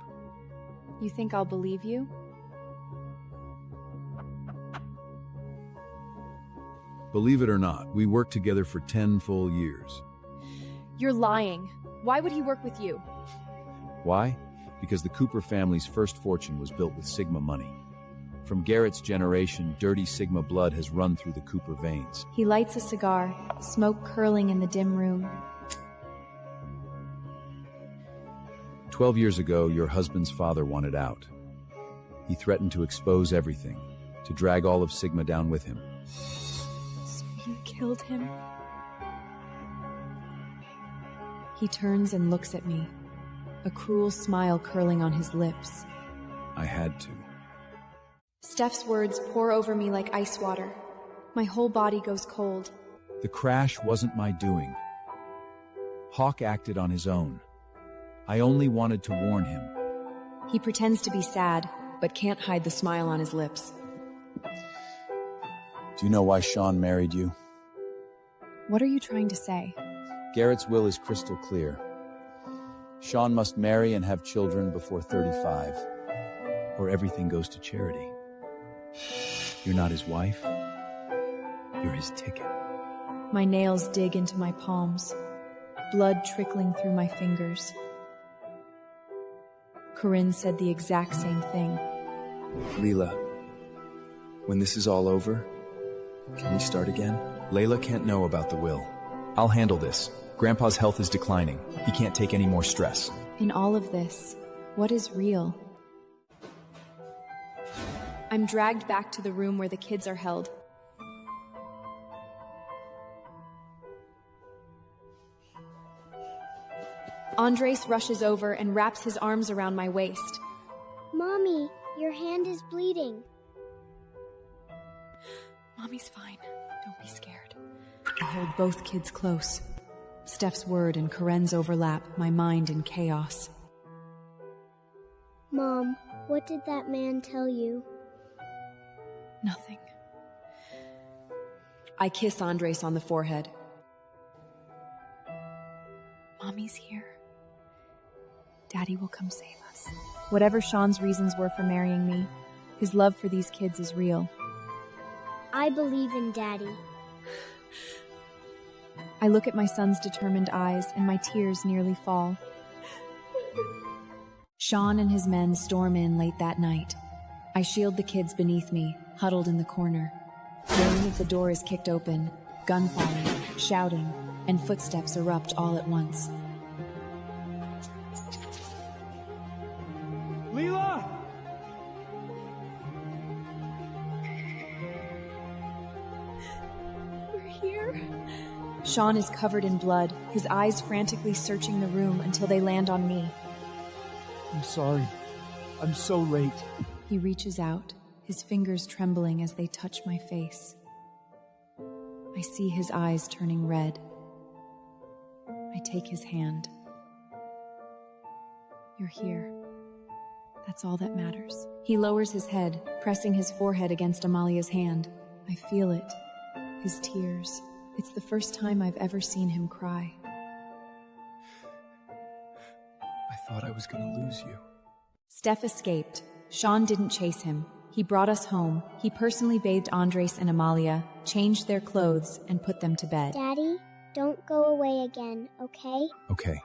[SPEAKER 1] You think I'll believe you?
[SPEAKER 2] Believe it or not, we worked together for 10 full years.
[SPEAKER 1] You're lying. Why would he work with you?
[SPEAKER 2] Why? Because the Cooper family's first fortune was built with Sigma money. From Garrett's generation, dirty Sigma blood has run through the Cooper veins.
[SPEAKER 1] He lights a cigar, smoke curling in the dim room.
[SPEAKER 2] 12 years ago, your husband's father wanted out. He threatened to expose everything, to drag all of Sigma down with him.
[SPEAKER 1] So you killed him? He turns and looks at me, a cruel smile curling on his lips.
[SPEAKER 2] I had to.
[SPEAKER 1] Steph's words pour over me like ice water. My whole body goes cold.
[SPEAKER 2] The crash wasn't my doing. Hawk acted on his own. I only wanted to warn him.
[SPEAKER 1] He pretends to be sad, but can't hide the smile on his lips.
[SPEAKER 2] Do you know why Shawn married you?
[SPEAKER 1] What are you trying to say?
[SPEAKER 2] Garrett's will is crystal clear. Shawn must marry and have children before 35, or everything goes to charity. You're not his wife. You're his ticket.
[SPEAKER 1] My nails dig into my palms, blood trickling through my fingers. Corrine said the exact same thing.
[SPEAKER 5] Leyla, when this is all over, can we start again?
[SPEAKER 2] Leyla can't know about the will. I'll handle this. Grandpa's health is declining. He can't take any more stress.
[SPEAKER 1] In all of this, what is real? I'm dragged back to the room where the kids are held. Andres rushes over and wraps his arms around my waist.
[SPEAKER 4] Mommy, your hand is bleeding.
[SPEAKER 1] Mommy's fine. Don't be scared. I hold both kids close. Steph's word and Corrine's overlap, my mind in chaos.
[SPEAKER 4] Mom, what did that man tell you?
[SPEAKER 1] Nothing. I kiss Andres on the forehead. Mommy's here. Daddy will come save us. Whatever Shawn's reasons were for marrying me, his love for these kids is real.
[SPEAKER 4] I believe in Daddy.
[SPEAKER 1] I look at my son's determined eyes and my tears nearly fall. Shawn and his men storm in late that night. I shield the kids beneath me, huddled in the corner. Hearing that the door is kicked open, gunfire, shouting, and footsteps erupt all at once.
[SPEAKER 6] Leyla!
[SPEAKER 1] We're here. Shawn is covered in blood, his eyes frantically searching the room until they land on me.
[SPEAKER 6] I'm sorry. I'm so late.
[SPEAKER 1] He reaches out, his fingers trembling as they touch my face. I see his eyes turning red. I take his hand. You're here. That's all that matters. He lowers his head, pressing his forehead against Amalia's hand. I feel it. His tears. It's the first time I've ever seen him cry.
[SPEAKER 5] I thought I was gonna lose you.
[SPEAKER 1] Steph escaped. Shawn didn't chase him. He brought us home. He personally bathed Andres and Amalia, changed their clothes, and put them to bed.
[SPEAKER 4] Daddy, don't go away again, okay?
[SPEAKER 5] Okay.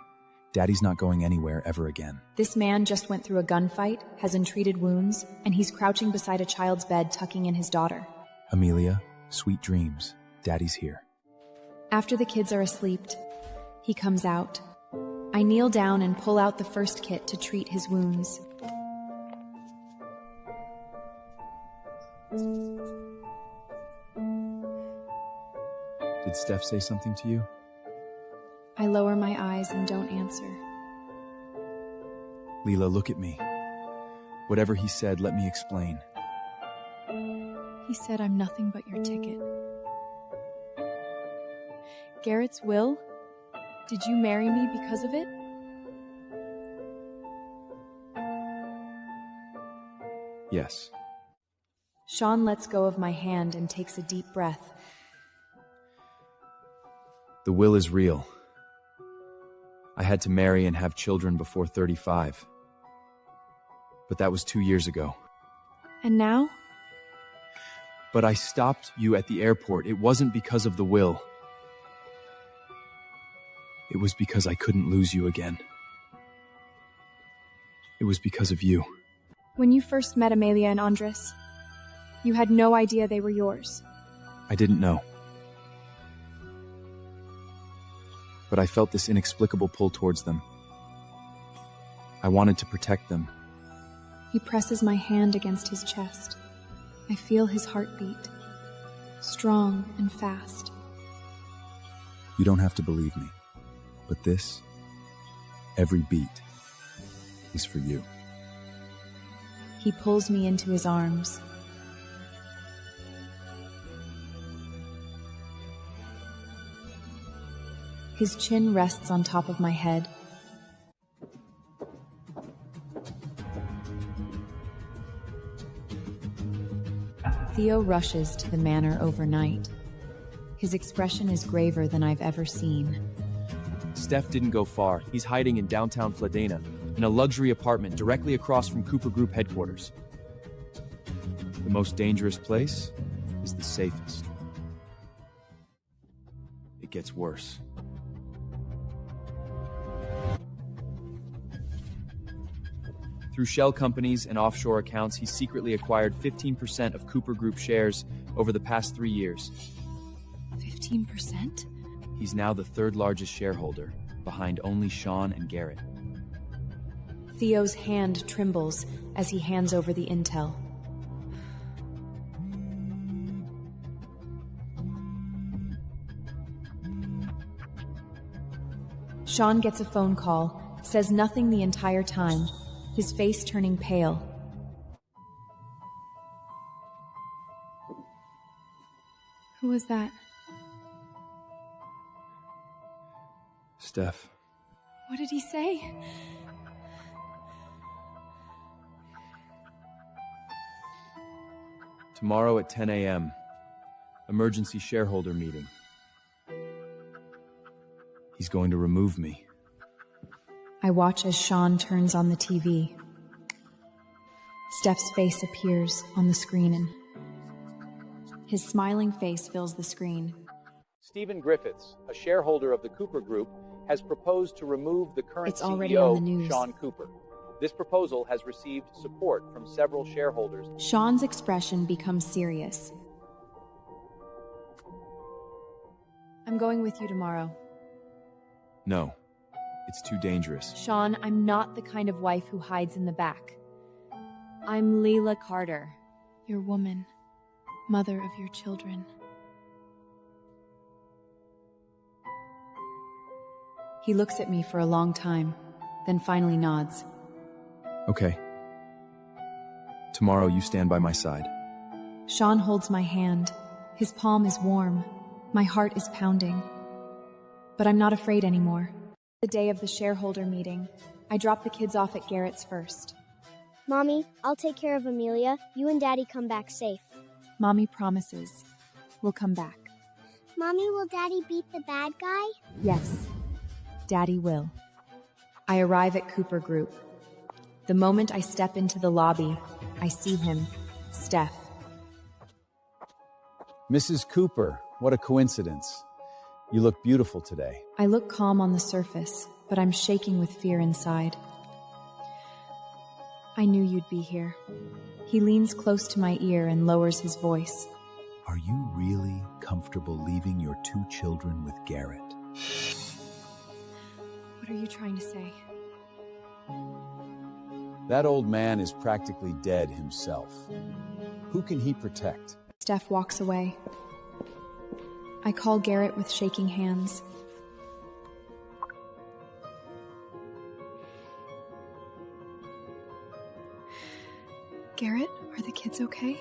[SPEAKER 5] Daddy's not going anywhere ever again.
[SPEAKER 1] This man just went through a gunfight, has untreated wounds, and he's crouching beside a child's bed tucking in his daughter.
[SPEAKER 5] Amelia, sweet dreams. Daddy's here.
[SPEAKER 1] After the kids are asleep, he comes out. I kneel down and pull out the first kit to treat his wounds.
[SPEAKER 5] Did Steph say something to you?
[SPEAKER 1] I lower my eyes and don't answer.
[SPEAKER 5] Leyla, look at me. Whatever he said, let me explain.
[SPEAKER 1] He said I'm nothing but your ticket. Garrett's will? Did you marry me because of it?
[SPEAKER 5] Yes.
[SPEAKER 1] Shawn lets go of my hand and takes a deep breath.
[SPEAKER 5] The will is real. I had to marry and have children before 35. But that was 2 years ago.
[SPEAKER 1] And now?
[SPEAKER 5] But I stopped you at the airport. It wasn't because of the will. It was because I couldn't lose you again. It was because of you.
[SPEAKER 1] When you first met Amelia and Andres, you had no idea they were yours.
[SPEAKER 5] I didn't know. But I felt this inexplicable pull towards them. I wanted to protect them.
[SPEAKER 1] He presses my hand against his chest. I feel his heartbeat, strong and fast.
[SPEAKER 5] You don't have to believe me, but this, every beat, is for you.
[SPEAKER 1] He pulls me into his arms. His chin rests on top of my head. Theo rushes to the manor overnight. His expression is graver than I've ever seen.
[SPEAKER 2] Steph didn't go far. He's hiding in downtown Fladena, in a luxury apartment directly across from Cooper Group headquarters. The most dangerous place is the safest. It gets worse. Through shell companies and offshore accounts, he secretly acquired 15% of Cooper Group shares over the past 3 years.
[SPEAKER 1] 15%?
[SPEAKER 2] He's now the third largest shareholder, behind only Shawn and Garrett.
[SPEAKER 1] Theo's hand trembles as he hands over the intel. Shawn gets a phone call, says nothing the entire time, his face turning pale. Who was that?
[SPEAKER 5] Steph.
[SPEAKER 1] What did he say?
[SPEAKER 5] Tomorrow at 10 a.m. Emergency shareholder meeting. He's going to remove me.
[SPEAKER 1] I watch as Shawn turns on the TV. Steph's face appears on the screen and his smiling face fills the screen.
[SPEAKER 2] Stephen Griffiths, a shareholder of the Cooper Group, has proposed to remove the current
[SPEAKER 1] It's already on the
[SPEAKER 2] CEO,
[SPEAKER 1] news.
[SPEAKER 2] Shawn Cooper. This proposal has received support from several shareholders.
[SPEAKER 1] Shawn's expression becomes serious. I'm going with you tomorrow.
[SPEAKER 5] No, it's too dangerous.
[SPEAKER 1] Shawn, I'm not the kind of wife who hides in the back. I'm Leyla Carter, your woman, mother of your children. He looks at me for a long time, then finally nods.
[SPEAKER 5] Okay. Tomorrow you stand by my side.
[SPEAKER 1] Shawn holds my hand. His palm is warm. My heart is pounding. But I'm not afraid anymore. The day of the shareholder meeting, I drop the kids off at Garrett's first.
[SPEAKER 4] Mommy, I'll take care of Amelia. You and Daddy come back safe.
[SPEAKER 1] Mommy promises. We'll come back.
[SPEAKER 4] Mommy, will Daddy beat the bad guy?
[SPEAKER 1] Yes, Daddy will. I arrive at Cooper Group. The moment I step into the lobby, I see him, Steph.
[SPEAKER 2] Mrs. Cooper, what a coincidence. You look beautiful today.
[SPEAKER 1] I look calm on the surface, but I'm shaking with fear inside. I knew you'd be here. He leans close to my ear and lowers his voice.
[SPEAKER 2] Are you really comfortable leaving your 2 children with Garrett?
[SPEAKER 1] What are you trying to say?
[SPEAKER 2] That old man is practically dead himself. Who can he protect?
[SPEAKER 1] Steph walks away. I call Garrett with shaking hands. Garrett, are the kids okay?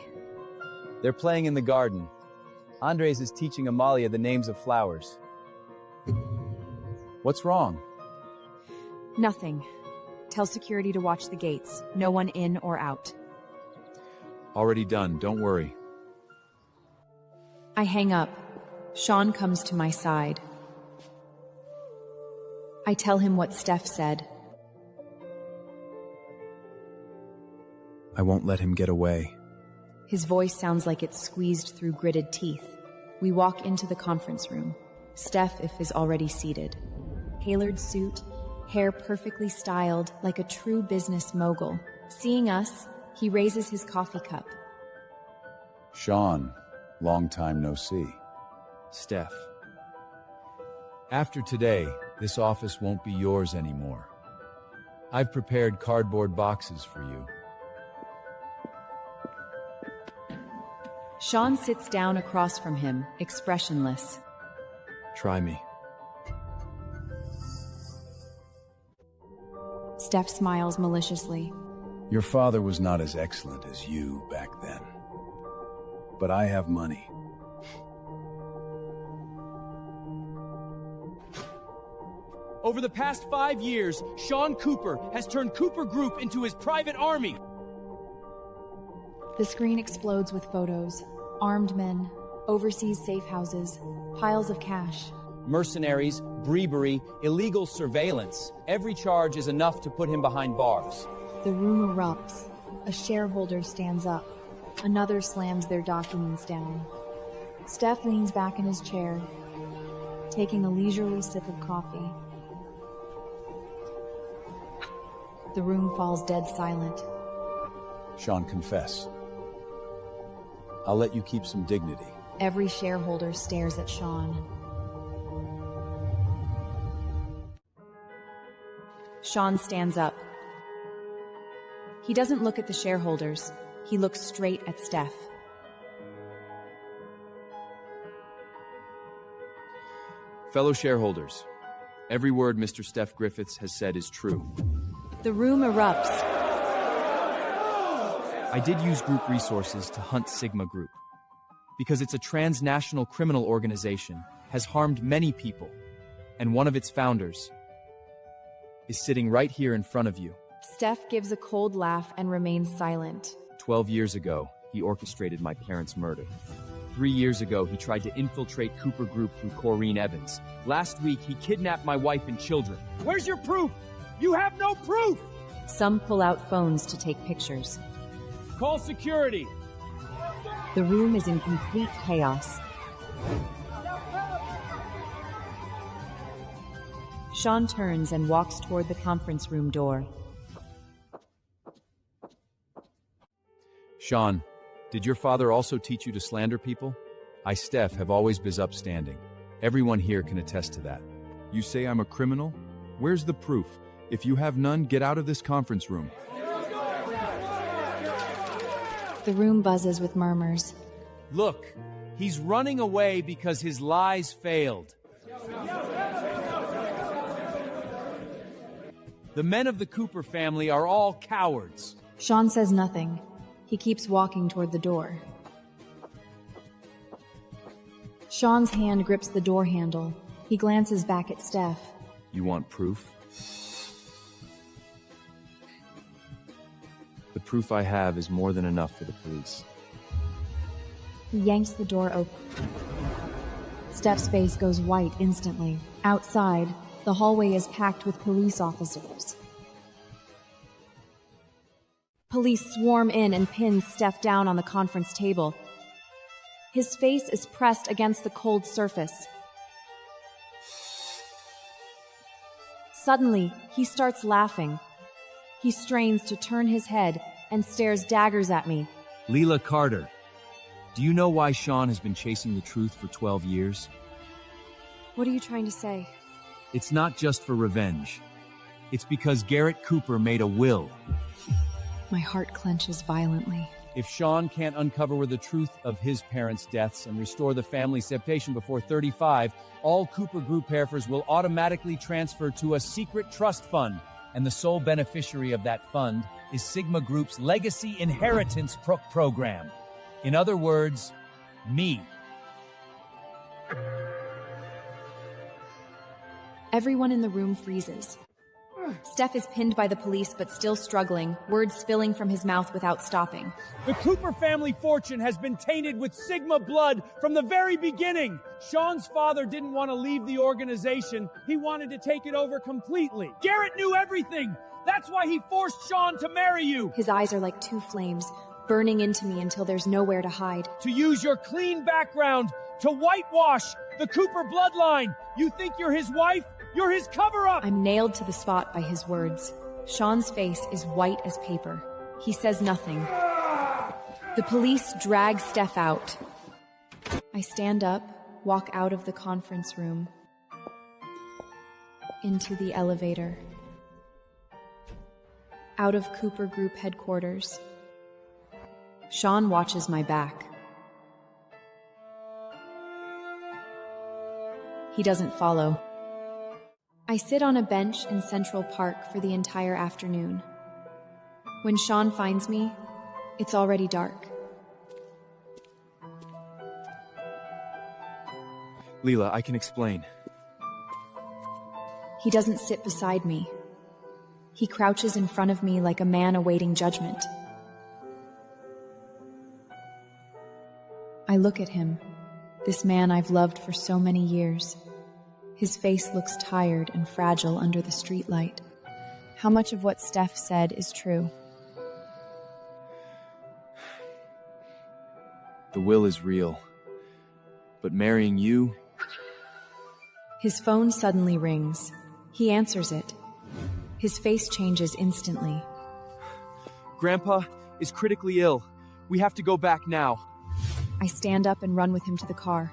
[SPEAKER 2] They're playing in the garden. Andres is teaching Amalia the names of flowers. What's wrong?
[SPEAKER 1] Nothing. Tell security to watch the gates. No one in or out.
[SPEAKER 5] Already done, don't worry.
[SPEAKER 1] I hang up. Shawn comes to my side. I tell him what Steph said.
[SPEAKER 5] I won't let him get away.
[SPEAKER 1] His voice sounds like it's squeezed through gritted teeth. We walk into the conference room. Steph is already seated. Tailored suit, hair perfectly styled like a true business mogul. Seeing us, he raises his coffee cup.
[SPEAKER 2] Shawn, long time no see.
[SPEAKER 5] Steph.
[SPEAKER 2] After today, this office won't be yours anymore. I've prepared cardboard boxes for you.
[SPEAKER 1] Shawn sits down across from him, expressionless.
[SPEAKER 5] Try me.
[SPEAKER 1] Steph smiles maliciously.
[SPEAKER 2] Your father was not as excellent as you back then. But I have money.
[SPEAKER 6] Over the past 5 years, Shawn Cooper has turned Cooper Group into his private army.
[SPEAKER 1] The screen explodes with photos. Armed men, overseas safe houses, piles of cash.
[SPEAKER 6] Mercenaries, bribery, illegal surveillance. Every charge is enough to put him behind bars.
[SPEAKER 1] The room erupts. A shareholder stands up. Another slams their documents down. Steph leans back in his chair, taking a leisurely sip of coffee. The room falls dead silent.
[SPEAKER 2] Shawn, confess. I'll let you keep some dignity.
[SPEAKER 1] Every shareholder stares at Shawn. Shawn stands up. He doesn't look at the shareholders. He looks straight at Steph.
[SPEAKER 5] Fellow shareholders, Every word Mr. Steph Griffiths has said is true.
[SPEAKER 1] The room erupts.
[SPEAKER 6] I did use group resources to hunt Sigma Group, because it's a transnational criminal organization, has harmed many people, and one of its founders is sitting right here in front of you.
[SPEAKER 1] Steph gives a cold laugh and remains silent.
[SPEAKER 6] 12 years ago, he orchestrated my parents' murder. 3 years ago, he tried to infiltrate Cooper Group through Corrine Evans. Last week, he kidnapped my wife and children. Where's your proof? You have no proof!
[SPEAKER 1] Some pull out phones to take pictures.
[SPEAKER 6] Call security.
[SPEAKER 1] The room is in complete chaos. Shawn turns and walks toward the conference room door.
[SPEAKER 2] Shawn, did your father also teach you to slander people? I, Steph, have always been upstanding. Everyone here can attest to that. You say I'm a criminal? Where's the proof? If you have none, get out of this conference room.
[SPEAKER 1] The room buzzes with murmurs.
[SPEAKER 6] Look, he's running away because his lies failed. The men of the Cooper family are all cowards.
[SPEAKER 1] Shawn says nothing. He keeps walking toward the door. Shawn's hand grips the door handle. He glances back at Steph.
[SPEAKER 2] You want proof? The proof I have is more than enough for the police.
[SPEAKER 1] He yanks the door open. Steph's face goes white instantly. Outside, the hallway is packed with police officers. Police swarm in and pin Steph down on the conference table. His face is pressed against the cold surface. Suddenly, he starts laughing. He strains to turn his head and stares daggers at me.
[SPEAKER 6] Leyla Carter, do you know why Shawn has been chasing the truth for 12 years?
[SPEAKER 1] What are you trying to say?
[SPEAKER 6] It's not just for revenge. It's because Garrett Cooper made a will.
[SPEAKER 1] My heart clenches violently.
[SPEAKER 6] If Shawn can't uncover the truth of his parents' deaths and restore the family's separation before 35, all Cooper Group heirs will automatically transfer to a secret trust fund, and the sole beneficiary of that fund is Sigma Group's Legacy Inheritance Program. In other words, me.
[SPEAKER 1] Everyone in the room freezes. Steph is pinned by the police but still struggling, words spilling from his mouth without stopping.
[SPEAKER 6] The Cooper family fortune has been tainted with Sigma blood from the very beginning. Shawn's father didn't want to leave the organization. He wanted to take it over completely. Garrett knew everything. That's why he forced Shawn to marry you.
[SPEAKER 1] His eyes are like two flames, burning into me until there's nowhere to hide.
[SPEAKER 6] To use your clean background to whitewash the Cooper bloodline. You think you're his wife? You're his cover-up!
[SPEAKER 1] I'm nailed to the spot by his words. Shawn's face is white as paper. He says nothing. The police drag Steph out. I stand up, walk out of the conference room, into the elevator, out of Cooper Group headquarters. Shawn watches my back. He doesn't follow. I sit on a bench in Central Park for the entire afternoon. When Shawn finds me, it's already dark.
[SPEAKER 5] Leyla, I can explain.
[SPEAKER 1] He doesn't sit beside me. He crouches in front of me like a man awaiting judgment. I look at him, this man I've loved for so many years. His face looks tired and fragile under the streetlight. How much of what Steph said is true?
[SPEAKER 5] The will is real, but marrying you...
[SPEAKER 1] His phone suddenly rings. He answers it. His face changes instantly.
[SPEAKER 6] Grandpa is critically ill. We have to go back now.
[SPEAKER 1] I stand up and run with him to the car.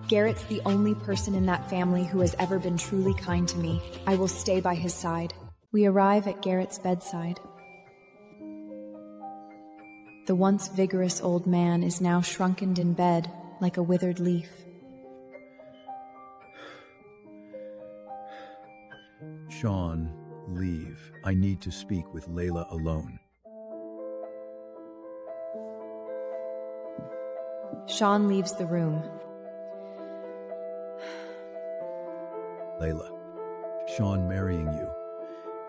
[SPEAKER 1] Garrett's the only person in that family who has ever been truly kind to me. I will stay by his side. We arrive at Garrett's bedside. The once vigorous old man is now shrunkened in bed, like a withered leaf.
[SPEAKER 2] Shawn, leave. I need to speak with Leyla alone.
[SPEAKER 1] Shawn leaves the room.
[SPEAKER 2] Leyla, Shawn marrying you.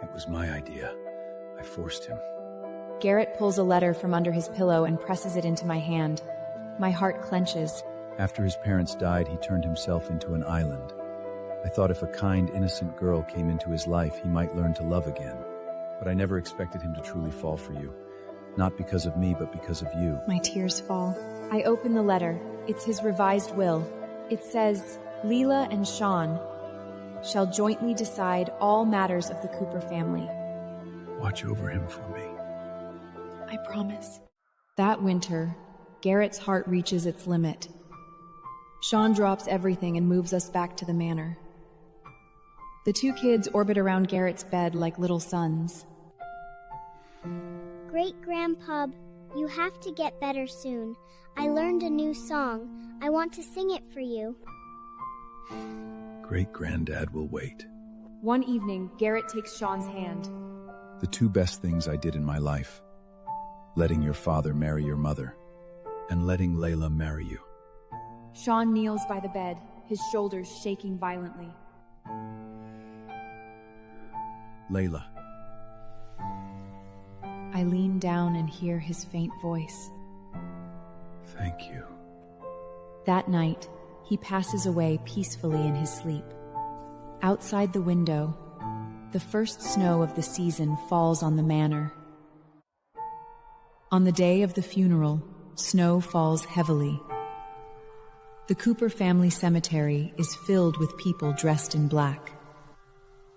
[SPEAKER 2] It was my idea. I forced him.
[SPEAKER 1] Garrett pulls a letter from under his pillow and presses it into my hand. My heart clenches.
[SPEAKER 2] After his parents died, he turned himself into an island. I thought if a kind, innocent girl came into his life, he might learn to love again. But I never expected him to truly fall for you. Not because of me, but because of you.
[SPEAKER 1] My tears fall. I open the letter. It's his revised will. It says, Leyla and Shawn shall jointly decide all matters of the Cooper family.
[SPEAKER 2] Watch over him for me.
[SPEAKER 3] I promise.
[SPEAKER 1] That winter, Garrett's heart reaches its limit. Shawn drops everything and moves us back to the manor. The two kids orbit around Garrett's bed like little suns.
[SPEAKER 4] Great-Grandpa, you have to get better soon. I learned a new song. I want to sing it for you.
[SPEAKER 2] Great-Granddad will wait.
[SPEAKER 1] One evening, Garrett takes Shawn's hand.
[SPEAKER 2] The two best things I did in my life. Letting your father marry your mother, and letting Leyla marry you.
[SPEAKER 1] Shawn kneels by the bed, his shoulders shaking violently.
[SPEAKER 2] Leyla.
[SPEAKER 1] I lean down and hear his faint voice.
[SPEAKER 2] Thank you.
[SPEAKER 1] That night, he passes away peacefully in his sleep. Outside the window, the first snow of the season falls on the manor. On the day of the funeral, snow falls heavily. The Cooper family cemetery is filled with people dressed in black.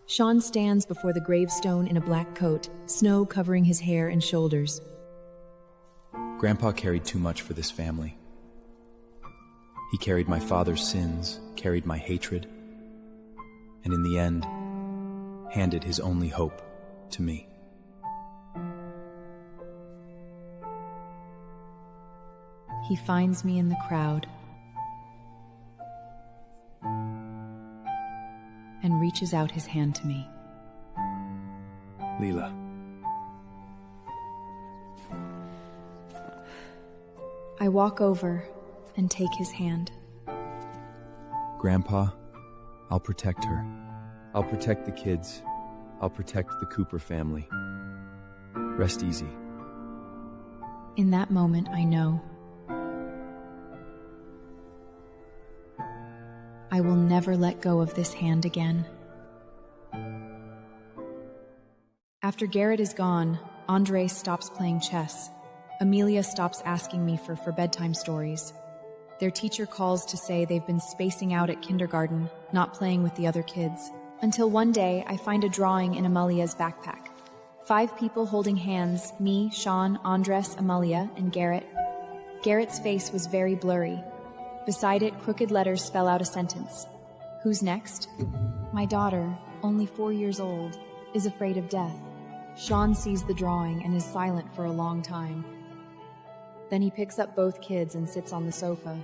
[SPEAKER 1] Shawn stands before the gravestone in a black coat, snow covering his hair and shoulders.
[SPEAKER 5] Grandpa carried too much for this family. He carried my father's sins, carried my hatred, and in the end, handed his only hope to me.
[SPEAKER 1] He finds me in the crowd and reaches out his hand to me.
[SPEAKER 2] Leyla.
[SPEAKER 1] I walk over and take his hand.
[SPEAKER 5] Grandpa, I'll protect her. I'll protect the kids. I'll protect the Cooper family. Rest easy.
[SPEAKER 1] In that moment, I know I will never let go of this hand again. After Garrett is gone, Andre stops playing chess. Amelia stops asking me for bedtime stories. Their teacher calls to say they've been spacing out at kindergarten, not playing with the other kids. Until one day, I find a drawing in Amelia's backpack. 5 people holding hands, me, Shawn, Andres, Amelia, and Garrett. Garrett's face was very blurry. Beside it, crooked letters spell out a sentence. Who's next? My daughter, only 4 years old, is afraid of death. Shawn sees the drawing and is silent for a long time. Then he picks up both kids and sits on the sofa.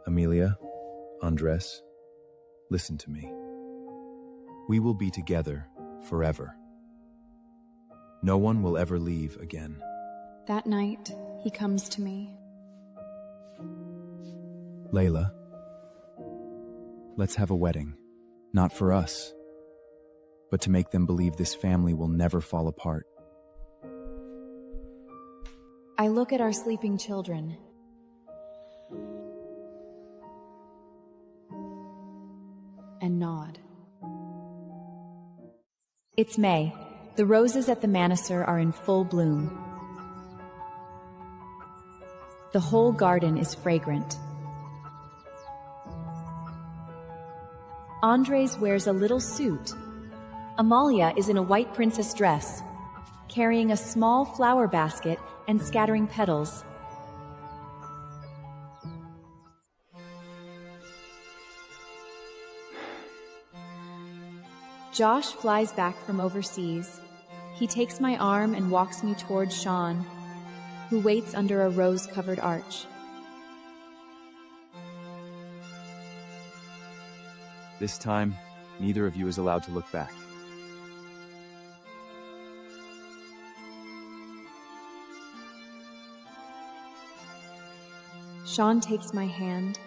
[SPEAKER 5] Amelia, Andres, listen to me. We will be together forever. No one will ever leave again.
[SPEAKER 1] That night, he comes to me.
[SPEAKER 5] Leyla, let's have a wedding. Not for us, but to make them believe this family will never fall apart.
[SPEAKER 1] I look at our sleeping children. And nod. It's May. The roses at the Maniser are in full bloom. The whole garden is fragrant. Andres wears a little suit. Amalia is in a white princess dress, carrying a small flower basket and scattering petals. Josh flies back from overseas. He takes my arm and walks me towards Shawn, who waits under a rose-covered arch.
[SPEAKER 2] This time, neither of you is allowed to look back.
[SPEAKER 1] Shawn takes my hand,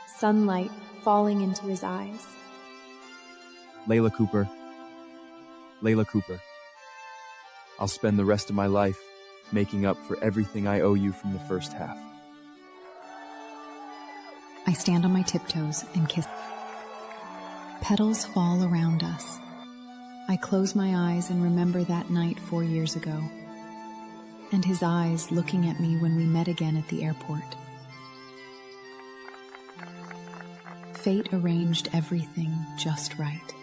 [SPEAKER 1] sunlight falling into his eyes.
[SPEAKER 2] Leyla Cooper. Leyla Cooper. I'll spend the rest of my life making up for everything I owe you from the first half.
[SPEAKER 3] I stand on my tiptoes and kiss. Petals fall around us. I close my eyes and remember that night 4 years ago, and his eyes looking at me when we met again at the airport. Fate arranged everything just right.